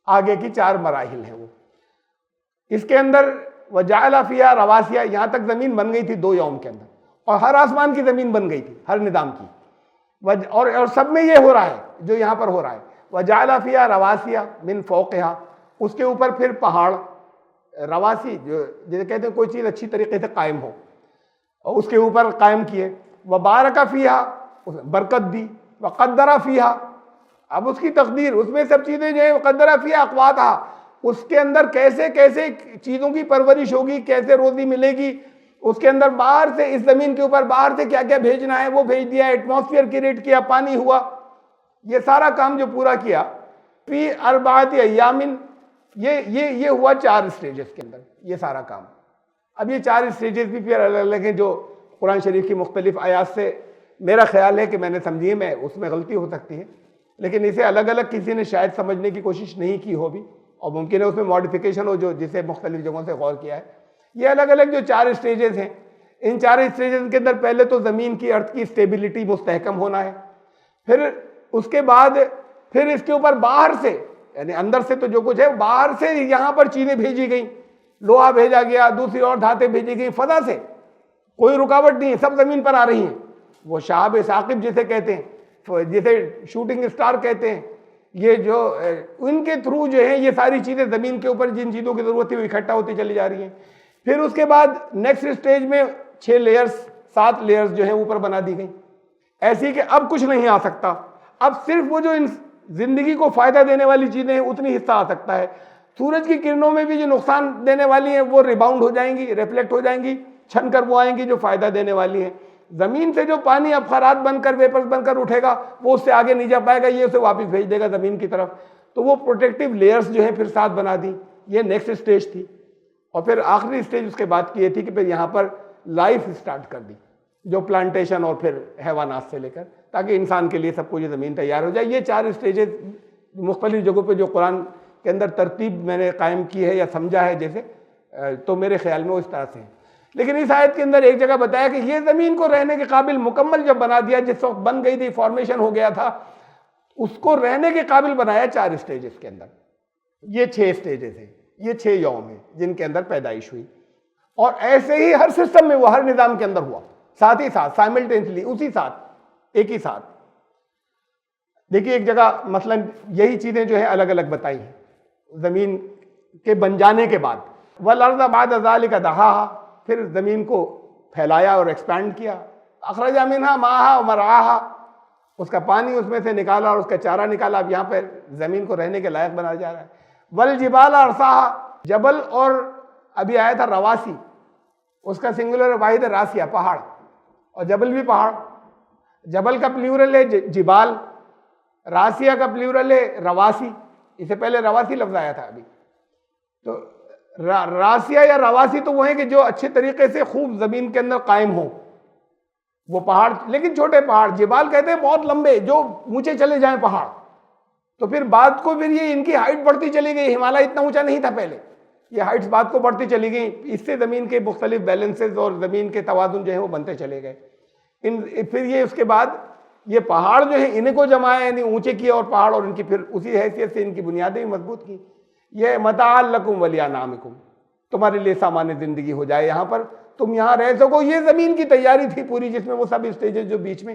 آگے کی 4 مراحل ہیں وہ. اس کے اندر وَجَعَلَ فِيهَا رَوَاسِيَ, یہاں تک زمین بن گئی تھی 2 یوم کے اندر, اور ہر آسمان کی زمین بن گئی تھی ہر نظام کی. اور سب میں یہ ہو رہا ہے جو یہاں پر ہو رہا ہے. وَجَعَلَ فِيهَا رَوَاسِيَ مِن فَوْقِهَا, اس کے اوپر پھر پہاڑ, رواسی جسے کہتے ہیں کوئی چیز اچھی طریقے سے قائم ہو, اور اس کے اوپر قائم کیے. وَبَارَكَ فِيهَا, برکت دی. وَقَدَّرَ فِيهَا, اب اس کی تقدیر, اس میں سب چیزیں جو ہے وَقَدَّرَ فِيهَا أَقْوَاتَهَا, اس کے اندر کیسے کیسے چیزوں کی پرورش ہوگی, کیسے روزی ملے گی. اس کے اندر باہر سے, اس زمین کے اوپر باہر سے کیا کیا بھیجنا ہے وہ بھیج دیا, ایٹماسفیئر کریٹ کیا, پانی ہوا, یہ سارا کام جو پورا کیا فی 4 ایام. یہ ہوا 4 سٹیجز کے اندر یہ سارا کام. اب یہ 4 سٹیجز بھی پھر الگ الگ ہیں جو قرآن شریف کی مختلف آیات سے میرا خیال ہے کہ میں نے سمجھی ہے, میں اس میں غلطی ہو سکتی ہے, لیکن اسے الگ الگ کسی نے شاید سمجھنے کی کوشش نہیں کی ہو بھی, اور ممکن ہے اس میں ماڈیفیکیشن ہو جو جسے مختلف جگہوں سے غور کیا ہے. یہ الگ الگ جو 4 سٹیجز ہیں, ان 4 سٹیجز کے اندر پہلے تو زمین کی, ارتھ کی اسٹیبلٹی مستحکم ہونا ہے. پھر اس کے بعد پھر اس کے اوپر باہر سے, یعنی اندر سے تو جو کچھ ہے, باہر سے یہاں پر چیزیں بھیجی گئیں, لوہا بھیجا گیا, دوسری اور دھاتیں بھیجی گئیں, فضا سے کوئی رکاوٹ نہیں ہے, سب زمین پر آ رہی ہیں. وہ شہاب ثاقب جسے کہتے ہیں, جسے شوٹنگ اسٹار کہتے ہیں, یہ جو ان کے تھرو جو ہے یہ ساری چیزیں زمین کے اوپر جن چیزوں کی ضرورت ہے وہ اکٹھا ہوتی چلی جا رہی ہیں. پھر اس کے بعد نیکسٹ سٹیج میں 6 لیئرز 7 لیئرز جو ہیں اوپر بنا دی گئیں, ایسی کہ اب کچھ نہیں آ سکتا. اب صرف وہ جو زندگی کو فائدہ دینے والی چیزیں ہیں اتنی حصہ آ سکتا ہے. سورج کی کرنوں میں بھی جو نقصان دینے والی ہیں وہ ریباؤنڈ ہو جائیں گی, ریفلیکٹ ہو جائیں گی, چھن کر وہ آئیں گی جو فائدہ دینے والی ہیں. زمین سے جو پانی ابخارات بن کر, ویپرز بن کر اٹھے گا وہ اس سے آگے نہیں جا پائے گا, یہ اسے واپس بھیج دے گا زمین کی طرف. تو وہ پروٹیکٹیو لیئرز جو ہیں پھر 7 بنا دی. یہ نیکسٹ سٹیج تھی. اور پھر آخری سٹیج اس کے بعد کی یہ تھی کہ پھر یہاں پر لائف سٹارٹ کر دی, جو پلانٹیشن اور پھر حیوانات سے لے کر, تاکہ انسان کے لیے سب کو یہ زمین تیار ہو جائے. یہ 4 سٹیجز مختلف جگہوں پہ جو قرآن کے اندر ترتیب میں نے قائم کی ہے یا سمجھا ہے جیسے, تو میرے خیال میں وہ اس طرح سے ہیں. لیکن اس آیت کے اندر ایک جگہ بتایا کہ یہ زمین کو رہنے کے قابل مکمل جب بنا دیا, جس وقت بن گئی تھی, فارمیشن ہو گیا تھا, اس کو رہنے کے قابل بنایا 4 سٹیجز کے اندر. یہ 6 سٹیجز ہیں, یہ 6 یوم ہیں جن کے اندر پیدائش ہوئی. اور ایسے ہی ہر سسٹم میں وہ ہر نظام کے اندر ہوا, ساتھ ہی ساتھ, سائملٹینسلی, اسی ساتھ, ایک ہی ساتھ. دیکھیے ایک جگہ مثلا یہی چیزیں جو ہے الگ الگ بتائی ہیں. زمین کے بن جانے کے بعد. والارض بعد ذلک دحاہا, پھر زمین کو پھیلایا اور ایکسپینڈ کیا. اخرج منہا ماہا ومرعاہا, اس کا پانی اس میں سے نکالا اور اس کا چارہ نکالا. اب یہاں پہ زمین کو رہنے کے لائق بنایا جا رہا ہے. والجبال ارساہا, جبل اور ابھی آیا تھا رواسی, اس کا سنگولر واحد ہے راسیہ, پہاڑ, اور جبل بھی پہاڑ. جبل کا پلیورل ہے جبال, راسیہ کا پلیورل ہے رواسی. اس سے پہلے رواسی لفظ آیا تھا ابھی. تو راسیہ یا رواسی تو وہ ہیں کہ جو اچھے طریقے سے خوب زمین کے اندر قائم ہوں, وہ پہاڑ, لیکن چھوٹے پہاڑ. جبال کہتے ہیں بہت لمبے, جو اونچے چلے جائیں پہاڑ. تو پھر بعد کو پھر یہ ان کی ہائٹ بڑھتی چلی گئی. ہمالیہ اتنا اونچا نہیں تھا پہلے, یہ ہائٹس بعد کو بڑھتی چلی گئی. اس سے زمین کے مختلف بیلنسز اور زمین کے توازن جو ہیں وہ بنتے چلے گئے. پھر یہ اس کے بعد یہ پہاڑ جو ہیں انہیں کو جمایا, یعنی اونچے کیے اور پہاڑ, اور ان کی پھر اسی حیثیت سے ان کی بنیادیں بھی مضبوط کی. یہ متاع لکم ولانعامکم, تمہارے لیے سامان زندگی ہو جائے, یہاں پر تم یہاں رہ سکو. یہ زمین کی تیاری تھی پوری, جس میں وہ سب اسٹیجز جو بیچ میں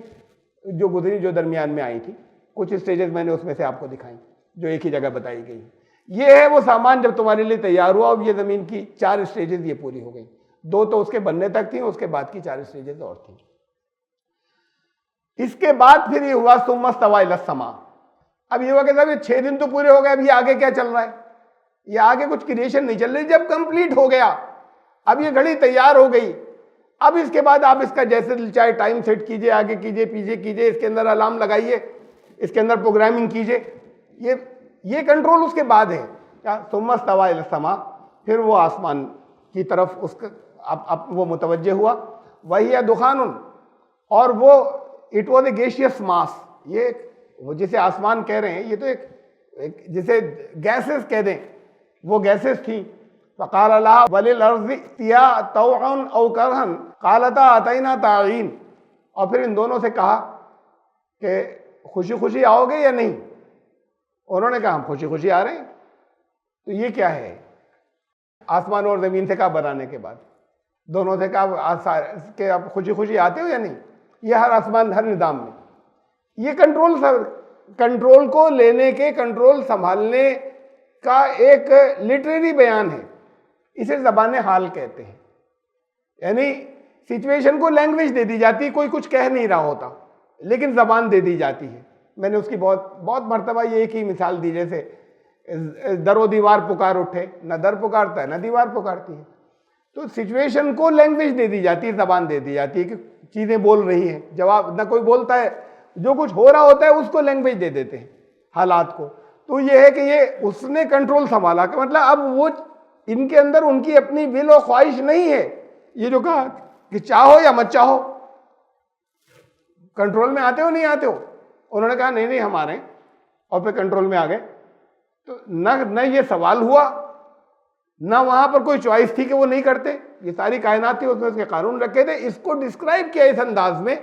جو گزری, جو درمیان میں آئی تھی, کچھ اسٹیجز میں نے اس میں سے آپ کو دکھائیں جو ایک ہی جگہ بتائی گئی. یہ ہے وہ سامان جب تمہارے لیے تیار ہوا. اور یہ زمین کی 4 اسٹیجز یہ پوری ہو گئی. 2 تو اس کے بننے تک تھیں, اس کے بعد کی 4 اسٹیجز اور تھیں. اس کے بعد پھر یہ ہوا ثم استوى الى السماء. اب یہ ہوا کہ صاحب یہ 6 دن تو پورے ہو گئے, اب یہ آگے کیا چل رہا ہے؟ یہ آگے کچھ کریشن نہیں چل رہی. جب کمپلیٹ ہو گیا, اب یہ گھڑی تیار ہو گئی, اب اس کے بعد آپ اس کا جیسے چاہے ٹائم سیٹ کیجئے, آگے کیجئے, پیچھے کیجئے, اس کے اندر الارم لگائیے, اس کے اندر پروگرامنگ کیجئے. یہ کنٹرول اس کے بعد ہے. ثم استوى الى السماء, پھر وہ آسمان کی طرف اس کا اب وہ متوجہ ہوا. وہی دخان, اور وہ اٹ واز اے گیشیس ماس. یہ وہ جسے آسمان کہہ رہے ہیں, یہ تو ایک جسے گیسز کہہ دیں, وہ گیسز تھیں. فقال لها وللارض ائتيا طوعا او كرها قالتا اتينا طاغين. اور پھر ان دونوں سے کہا کہ خوشی خوشی آؤ گے یا نہیں؟ انہوں نے کہا ہم خوشی خوشی آ رہے ہیں. تو یہ کیا ہے؟ آسمان اور زمین سے کہا بنانے کے بعد دونوں سے کہا کہ آپ خوشی خوشی آتے ہو یا نہیں. یہ ہر آسمان ہر نظام میں یہ کنٹرول کو لینے کے, کنٹرول سنبھالنے کا ایک لٹریری بیان ہے. اسے زبان حال کہتے ہیں. یعنی سچویشن کو لینگویج دے دی جاتی, کوئی کچھ کہہ نہیں رہا ہوتا لیکن زبان دے دی جاتی ہے. میں نے اس کی بہت مرتبہ یہ ایک ہی مثال دی, جیسے در و دیوار پکار اٹھے, نہ در پکارتا ہے نہ دیوار پکارتی ہے. تو سچویشن کو لینگویج دے دی جاتی ہے, زبان دے دی جاتی ہے کہ چیزیں بول رہی ہیں, جواب نہ کوئی بولتا ہے, جو کچھ ہو رہا ہوتا ہے اس کو لینگویج دے دیتے ہیں حالات کو. تو یہ ہے کہ یہ اس نے کنٹرول سنبھالا, کہ مطلب اب وہ ان کے اندر ان کی اپنی ول و خواہش نہیں ہے. یہ جو کہا کہ چاہو یا مت چاہو, کنٹرول میں آتے ہو نہیں آتے ہو, انہوں نے کہا نہیں ہم آ رہے ہیں, اور پھر کنٹرول میں آ گئے. تو نہ یہ سوال ہوا, نہ وہاں پر کوئی چوائس تھی کہ وہ نہیں کرتے. یہ ساری کائنات تھی, اس میں اس کے قانون رکھے تھے. اس کو ڈسکرائب کیا اس انداز میں,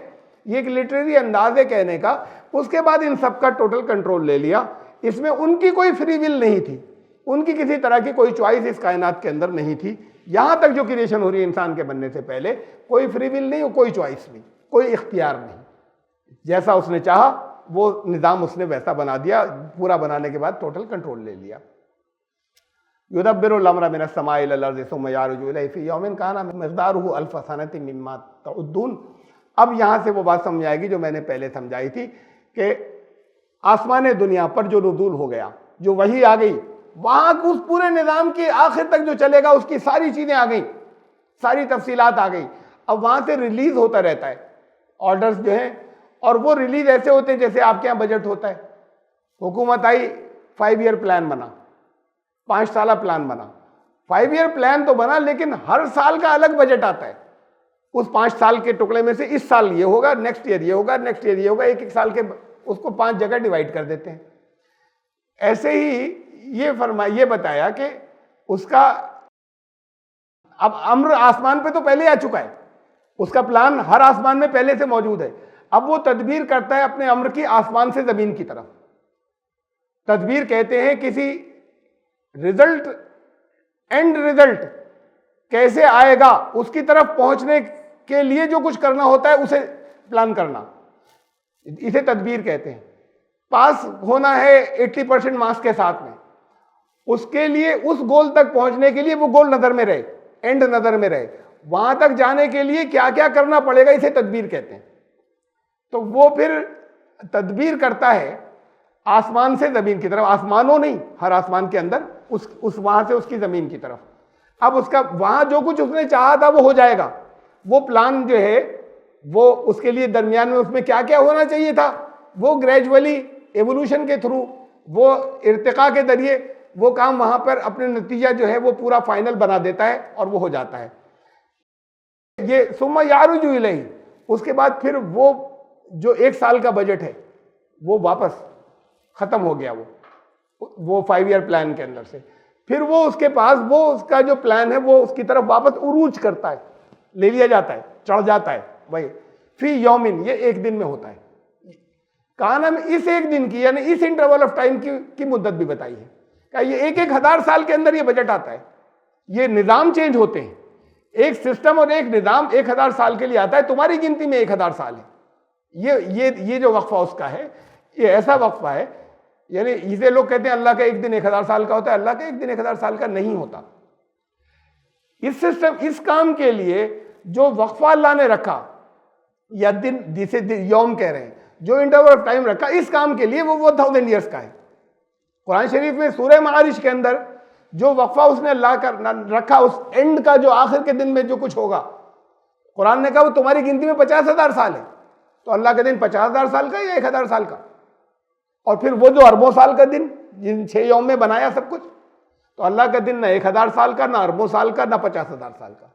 یہ ایک لٹریری انداز ہے کہنے کا. اس کے بعد ان سب کا ٹوٹل کنٹرول لے لیا. اس میں ان کی کوئی فری ول نہیں تھی, ان کی کسی طرح کی کوئی چوائس اس کائنات کے اندر نہیں تھی. یہاں تک جو کریشن ہو رہی ہے انسان کے بننے سے پہلے, کوئی فری ول نہیں, کوئی چوائس نہیں, کوئی اختیار نہیں. جیسا اس نے چاہا وہ نظام اس نے ویسا بنا دیا. پورا بنانے کے بعد ٹوٹل کنٹرول لے لیا. یدبر الامر من السماء الى الارض ثم يعرج الیہ فی یوم کان مقدارہ الف سنۃ مما تعدون. اب یہاں سے وہ بات سمجھ آئے گی جو میں نے پہلے سمجھائی تھی, کہ آسمان دنیا پر جو نزول ہو گیا, جو وحی آ گئی, وہاں اس پورے نظام کے آخر تک جو چلے گا اس کی ساری چیزیں آ گئیں, ساری تفصیلات آ گئیں. اب وہاں سے ریلیز ہوتا رہتا ہے آرڈرز جو ہیں, اور وہ ریلیز ایسے ہوتے ہیں جیسے آپ کے یہاں بجٹ ہوتا ہے. حکومت آئی, 5 ایئر پلان بنا, 5 سالہ پلان بنا. 5 ایئر پلان تو بنا, لیکن ہر سال کا الگ بجٹ آتا ہے. اس 5 سال کے ٹکڑے میں سے اس سال یہ ہوگا, نیکسٹ ایئر یہ ہوگا, نیکسٹ ایئر یہ ہوگا, ایک سال کے اس کو 5 جگہ ڈیوائڈ کر دیتے ہیں. ایسے ہی یہ بتایا کہ اس کا اب امر آسمان پہ تو پہلے آ چکا ہے, اس کا پلان ہر آسمان میں پہلے سے موجود ہے. اب وہ تدبیر کرتا ہے اپنے امر کی آسمان سے زمین کی طرف. تدبیر کہتے ہیں کسی رزلٹ, اینڈ رزلٹ کیسے آئے گا اس کی طرف پہنچنے کے لیے جو کچھ کرنا ہوتا ہے اسے پلان کرنا, اسے تدبیر کہتے ہیں. پاس ہونا ہے 80% مارکس کے ساتھ میں, اس کے لیے اس گول تک پہنچنے کے لیے وہ گول نظر میں رہے, اینڈ نظر میں رہے, وہاں تک جانے کے لیے کیا کیا کرنا پڑے گا, اسے تدبیر کہتے ہیں. تو وہ پھر تدبیر کرتا ہے آسمان سے زمین کی طرف, آسمانوں نہیں, ہر آسمان کے اندر اس وہاں سے اس کی زمین کی طرف. اب اس کا وہاں جو کچھ اس نے چاہا تھا وہ ہو جائے گا. وہ پلان جو ہے وہ اس کے لیے درمیان میں اس میں کیا کیا ہونا چاہیے تھا, وہ گریجولی ایوولوشن کے تھرو, وہ ارتقاء کے ذریعے وہ کام وہاں پر اپنے نتیجہ جو ہے وہ پورا فائنل بنا دیتا ہے اور وہ ہو جاتا ہے. یہ ثم یعرج الیہ, اس کے بعد پھر وہ جو 1 سال کا بجٹ ہے وہ واپس ختم ہو گیا, وہ 5 ایئر پلان کے اندر سے. پھر وہ اس کے پاس وہ اس کا جو پلان ہے وہ اس کی طرف واپس عروج کرتا ہے, لے لیا جاتا ہے, چڑھ جاتا ہے. بھائی فی یومن, یہ 1 دن میں ہوتا ہے. کہا میں اس 1 دن کی یعنی اس انٹرول آف ٹائم کی مدت بھی بتائی ہے کہ یہ 1,000 سال کے اندر یہ بجٹ آتا ہے. یہ نظام چینج ہوتے ہیں, ایک سسٹم اور ایک نظام 1,000 سال کے لیے آتا ہے, تمہاری گنتی میں 1,000 سال ہے. یہ جو وقفہ اس کا ہے یہ ایسا وقفہ ہے, یعنی اسے لوگ کہتے ہیں اللہ کا 1 دن 1,000 سال کا ہوتا ہے. اللہ کا 1 دن 1,000 سال کا نہیں ہوتا. اس سسٹم, اس کام کے لیے جو وقفہ اللہ نے رکھا یا دن جسے یوم کہہ رہے ہیں, جو انٹرول آف ٹائم رکھا اس کام کے لیے وہ 1000 ایئرس کا ہے. قرآن شریف میں سورہ معارج کے اندر جو وقفہ اس نے اللہ کا رکھا, اس اینڈ کا جو آخر کے دن میں جو کچھ ہوگا, قرآن نے کہا وہ تمہاری گنتی میں 50,000 سال ہے. تو اللہ کا دن 50,000 سال کا یا 1,000 سال کا؟ اور پھر وہ جو اربوں سال کا دن جن 6 یوم میں بنایا سب کچھ, تو اللہ کا دن نہ 1,000 سال کا, نہ اربوں سال کا, نہ 50,000 سال کا.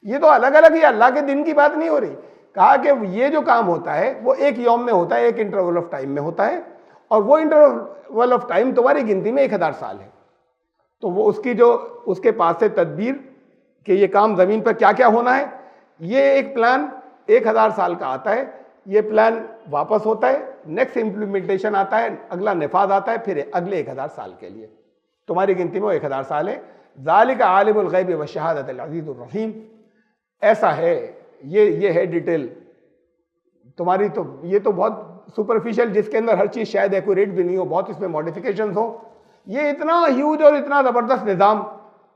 یہ تو الگ الگ, یہ اللہ کے دن کی بات نہیں ہو رہی. کہا کہ یہ جو کام ہوتا ہے وہ 1 یوم میں ہوتا ہے, 1 انٹرول آف ٹائم میں ہوتا ہے, اور وہ انٹرول آف ٹائم تمہاری گنتی میں 1,000 سال ہے. تو وہ اس کی جو اس کے پاس سے تدبیر کہ یہ کام زمین پر کیا کیا ہونا ہے, یہ ایک پلان 1,000 سال کا آتا ہے. یہ پلان واپس ہوتا ہے, نیکسٹ امپلیمنٹیشن آتا ہے, اگلا نفاذ آتا ہے, پھر اگلے 1,000 سال کے لیے تمہاری گنتی میں وہ 1,000 سال ہے. ذالک عالم الغیب والشہادۃ العزیز الرحیم. ایسا ہے, یہ ہے ڈیٹیل تمہاری. تو یہ تو بہت سپرفیشل, جس کے اندر ہر چیز شاید ایکوریٹ بھی نہیں ہو, بہت اس میں ماڈیفیکیشنز ہوں. یہ اتنا ہیوج اور اتنا زبردست نظام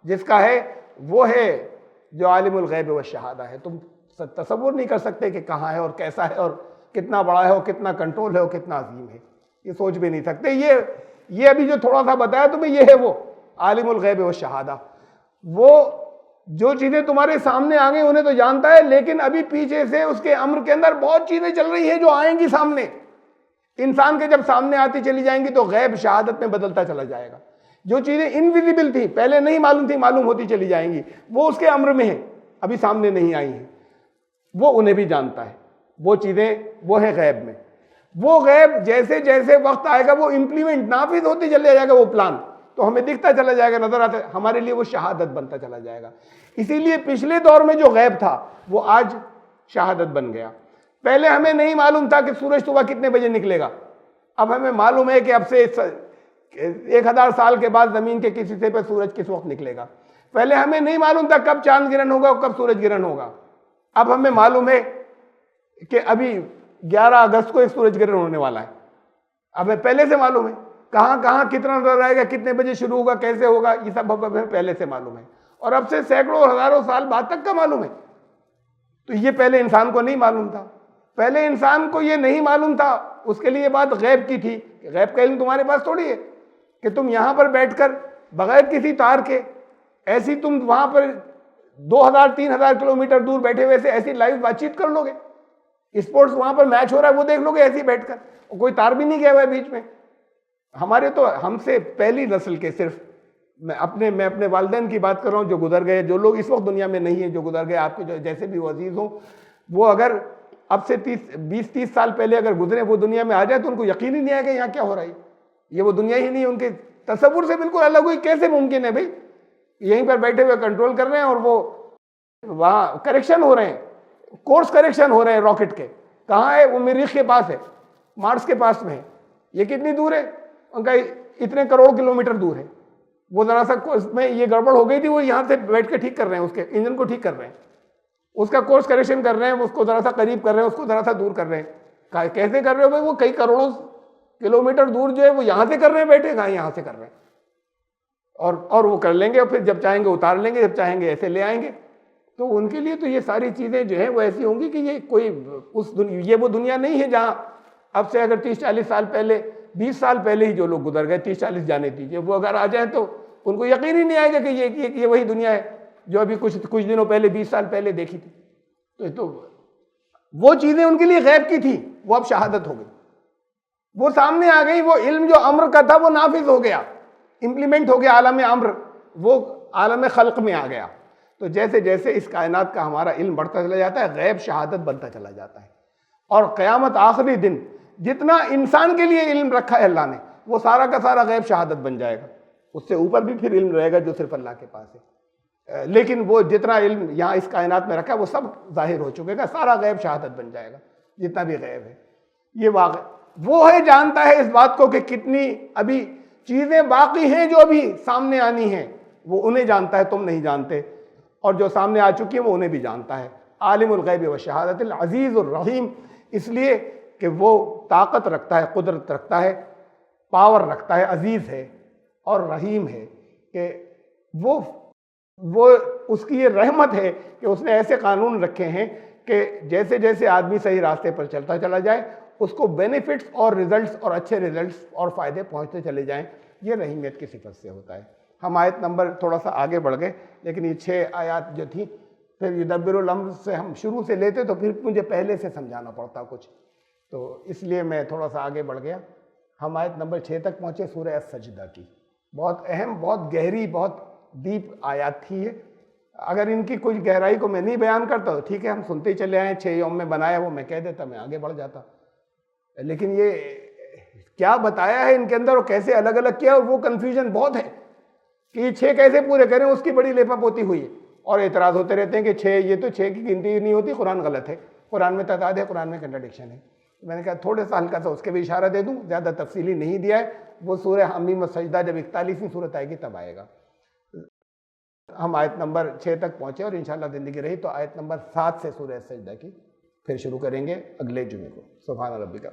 جس کا ہے وہ ہے جو عالم الغیب والشہادہ ہے. تم تصور نہیں کر سکتے کہ کہاں ہے اور کیسا ہے اور کتنا بڑا ہے اور کتنا کنٹرول ہے اور کتنا عظیم ہے, یہ سوچ بھی نہیں سکتے. یہ ابھی جو تھوڑا سا بتایا تمہیں, یہ ہے وہ عالم الغیب والشہادہ. وہ جو چیزیں تمہارے سامنے آ گئی انہیں تو جانتا ہے, لیکن ابھی پیچھے سے اس کے امر کے اندر بہت چیزیں چل رہی ہیں جو آئیں گی سامنے. انسان کے جب سامنے آتی چلی جائیں گی تو غیب شہادت میں بدلتا چلا جائے گا. جو چیزیں انویزیبل تھی, پہلے نہیں معلوم تھی, معلوم ہوتی چلی جائیں گی. وہ اس کے امر میں ہیں, ابھی سامنے نہیں آئی ہیں, وہ انہیں بھی جانتا ہے. وہ چیزیں وہ ہے غیب میں. وہ غیب جیسے جیسے وقت آئے گا وہ امپلیمنٹ نافذ ہوتی چلے جائے گا, وہ پلان تو ہمیں دکھتا چلا جائے گا, نظر آتا ہے, ہمارے لیے وہ شہادت بنتا چلا جائے گا. اسی لیے پچھلے دور میں جو غیب تھا وہ آج شہادت بن گیا. پہلے ہمیں نہیں معلوم تھا کہ سورج صبح کتنے بجے نکلے گا, اب ہمیں معلوم ہے کہ اب سے 1,000 سال کے بعد زمین کے کسی حصے پہ سورج کس وقت نکلے گا. پہلے ہمیں نہیں معلوم تھا کب چاند گرہن ہوگا اور کب سورج گرہن ہوگا, اب ہمیں معلوم ہے کہ ابھی 11 اگست کو ایک سورج گرہن ہونے والا ہے. اب ہمیں پہلے سے معلوم ہے کہاں کتنا نظر آئے گا, کتنے بجے شروع ہوگا, کیسے ہوگا, یہ سب ہمیں پہلے سے معلوم ہے, اور اب سے سینکڑوں ہزاروں سال بعد تک کا معلوم ہے. تو یہ پہلے انسان کو نہیں معلوم تھا. پہلے انسان کو یہ نہیں معلوم تھا, اس کے لیے یہ بات غیب کی تھی. غیب کا علم تمہارے پاس تھوڑی ہے کہ تم یہاں پر بیٹھ کر بغیر کسی تار کے ایسی تم وہاں پر 2,000-3,000 کلومیٹر دور بیٹھے ہوئے سے ایسی لائیو بات چیت کر لو گے. اسپورٹس وہاں پر میچ ہو رہا ہے وہ دیکھ لو گے ایسی بیٹھ کر, کوئی تار بھی نہیں گیا ہوا ہے بیچ میں. ہمارے تو ہم سے پہلی نسل کے صرف میں اپنے والدین کی بات کر رہا ہوں جو گزر گئے, جو لوگ اس وقت دنیا میں نہیں ہیں, جو گزر گئے, آپ کے جو جیسے بھی وہ عزیز ہوں, وہ اگر اب سے 20-30 سال پہلے اگر گزرے وہ دنیا میں آ جائے تو ان کو یقین ہی نہیں آئے گا یہاں کیا ہو رہا ہے, یہ وہ دنیا ہی نہیں ہے, ان کے تصور سے بالکل الگ ہوئی. کیسے ممکن ہے بھائی, یہیں پر بیٹھے ہوئے کنٹرول کر رہے ہیں اور وہ وہاں کریکشن ہو رہے ہیں, کورس کریکشن ہو رہے ہیں راکٹ کے. کہاں ہے وہ؟ مریخ کے پاس ہے, مارس کے پاس میں ہے. یہ کتنی دور ہے؟ ان کا اتنے کروڑ کلومیٹر دور ہے. وہ ذرا سا میں یہ گڑبڑ ہو گئی تھی, وہ یہاں سے بیٹھ کے ٹھیک کر رہے ہیں, اس کے انجن کو ٹھیک کر رہے ہیں, اس کا کورس کریکشن کر رہے ہیں, اس کو ذرا سا قریب کر رہے ہیں, اس کو ذرا سا دور کر رہے ہیں. کیسے کر رہے ہو بھائی؟ وہ کئی کروڑوں کلومیٹر دور جو ہے وہ یہاں سے کر رہے ہیں بیٹھے, کہاں یہاں سے کر رہے ہیں. اور وہ کر لیں گے، اور پھر جب چاہیں گے اتار لیں گے، جب چاہیں گے ایسے لے آئیں گے. تو ان کے لیے تو یہ ساری چیزیں جو ہیں وہ ایسی ہوں گی کہ یہ کوئی یہ وہ دنیا نہیں ہے جہاں اب سے اگر 30-40 سال پہلے، 20 سال پہلے ہی جو لوگ گزر گئے، 30-40 جانے دیجیے، وہ اگر آ جائیں تو ان کو یقین ہی نہیں آئے گا کہ یہ وہی دنیا ہے جو ابھی کچھ دنوں پہلے، 20 سال پہلے دیکھی تھی. تو وہ چیزیں ان کے لیے غیب کی تھی، وہ اب شہادت ہو گئی، وہ سامنے آ گئی. وہ علم جو امر کا تھا وہ نافذ ہو گیا، امپلیمنٹ ہو گیا، عالم امر وہ عالم خلق میں آ گیا. تو جیسے جیسے اس کائنات کا ہمارا علم بڑھتا چلا جاتا ہے، غیب شہادت بنتا چلا جاتا ہے. اور قیامت آخری دن جتنا انسان کے لیے علم رکھا ہے اللہ نے، وہ سارا کا سارا غیب شہادت بن جائے گا. اس سے اوپر بھی پھر علم رہے گا جو صرف اللہ کے پاس ہے، لیکن وہ جتنا علم یہاں اس کائنات میں رکھا ہے وہ سب ظاہر ہو چکے گا، سارا غیب شہادت بن جائے گا جتنا بھی غیب ہے. یہ واقع وہ ہے جانتا ہے اس بات کو کہ کتنی ابھی چیزیں باقی ہیں جو ابھی سامنے آنی ہیں، وہ انہیں جانتا ہے، تم نہیں جانتے. اور جو سامنے آ چکی ہیں وہ انہیں بھی جانتا ہے. عالم الغیب والشہادت العزیز الرحیم، اس لیے کہ وہ طاقت رکھتا ہے، قدرت رکھتا ہے، پاور رکھتا ہے، عزیز ہے اور رحیم ہے، کہ وہ اس کی یہ رحمت ہے کہ اس نے ایسے قانون رکھے ہیں کہ جیسے جیسے آدمی صحیح راستے پر چلتا چلا جائے اس کو بینیفٹس اور ریزلٹس اور اچھے ریزلٹس اور فائدے پہنچتے چلے جائیں. یہ رحیمیت کی صفت سے ہوتا ہے. ہم آیت نمبر تھوڑا سا آگے بڑھ گئے، لیکن یہ 6 آیات جو تھیں، پھر یدبر الامر سے ہم شروع سے لیتے تو پھر مجھے پہلے سے سمجھانا پڑتا کچھ، تو اس لیے میں تھوڑا سا آگے بڑھ گیا. ہم آیت نمبر 6 تک پہنچے سورہ السجدہ کی. بہت اہم، بہت گہری، بہت ڈیپ آیات تھی یہ. اگر ان کی کچھ گہرائی کو میں نہیں بیان کرتا تو ٹھیک ہے، ہم سنتے ہی چلے آئیں. 6 یوم میں بنایا وہ میں کہہ دیتا، میں آگے بڑھ جاتا. لیکن یہ کیا بتایا ہے ان کے اندر اور کیسے الگ الگ کیا، اور وہ کنفیوژن بہت ہے کہ یہ 6 کیسے پورے کریں، اس کی بڑی لیپا پوتی ہوئی ہے. اور اعتراض ہوتے رہتے ہیں کہ 6، یہ تو 6 کی گنتی نہیں ہوتی، قرآن غلط ہے، قرآن میں تعداد ہے، قرآن میں کنٹرڈکشن ہے. میں نے کہا تھوڑے سا ہلکا سا اس کے بھی اشارہ دے دوں، زیادہ تفصیلی نہیں دیا ہے. وہ سورہ حمیم والسجدہ جب 41ویں سورت آئے گی تب آئے گا. ہم آیت نمبر 6 تک پہنچے اور انشاءاللہ زندگی رہی تو آیت نمبر 7 سے سورہ السجدہ کی پھر شروع کریں گے اگلے جمعے کو. سبحان ربک.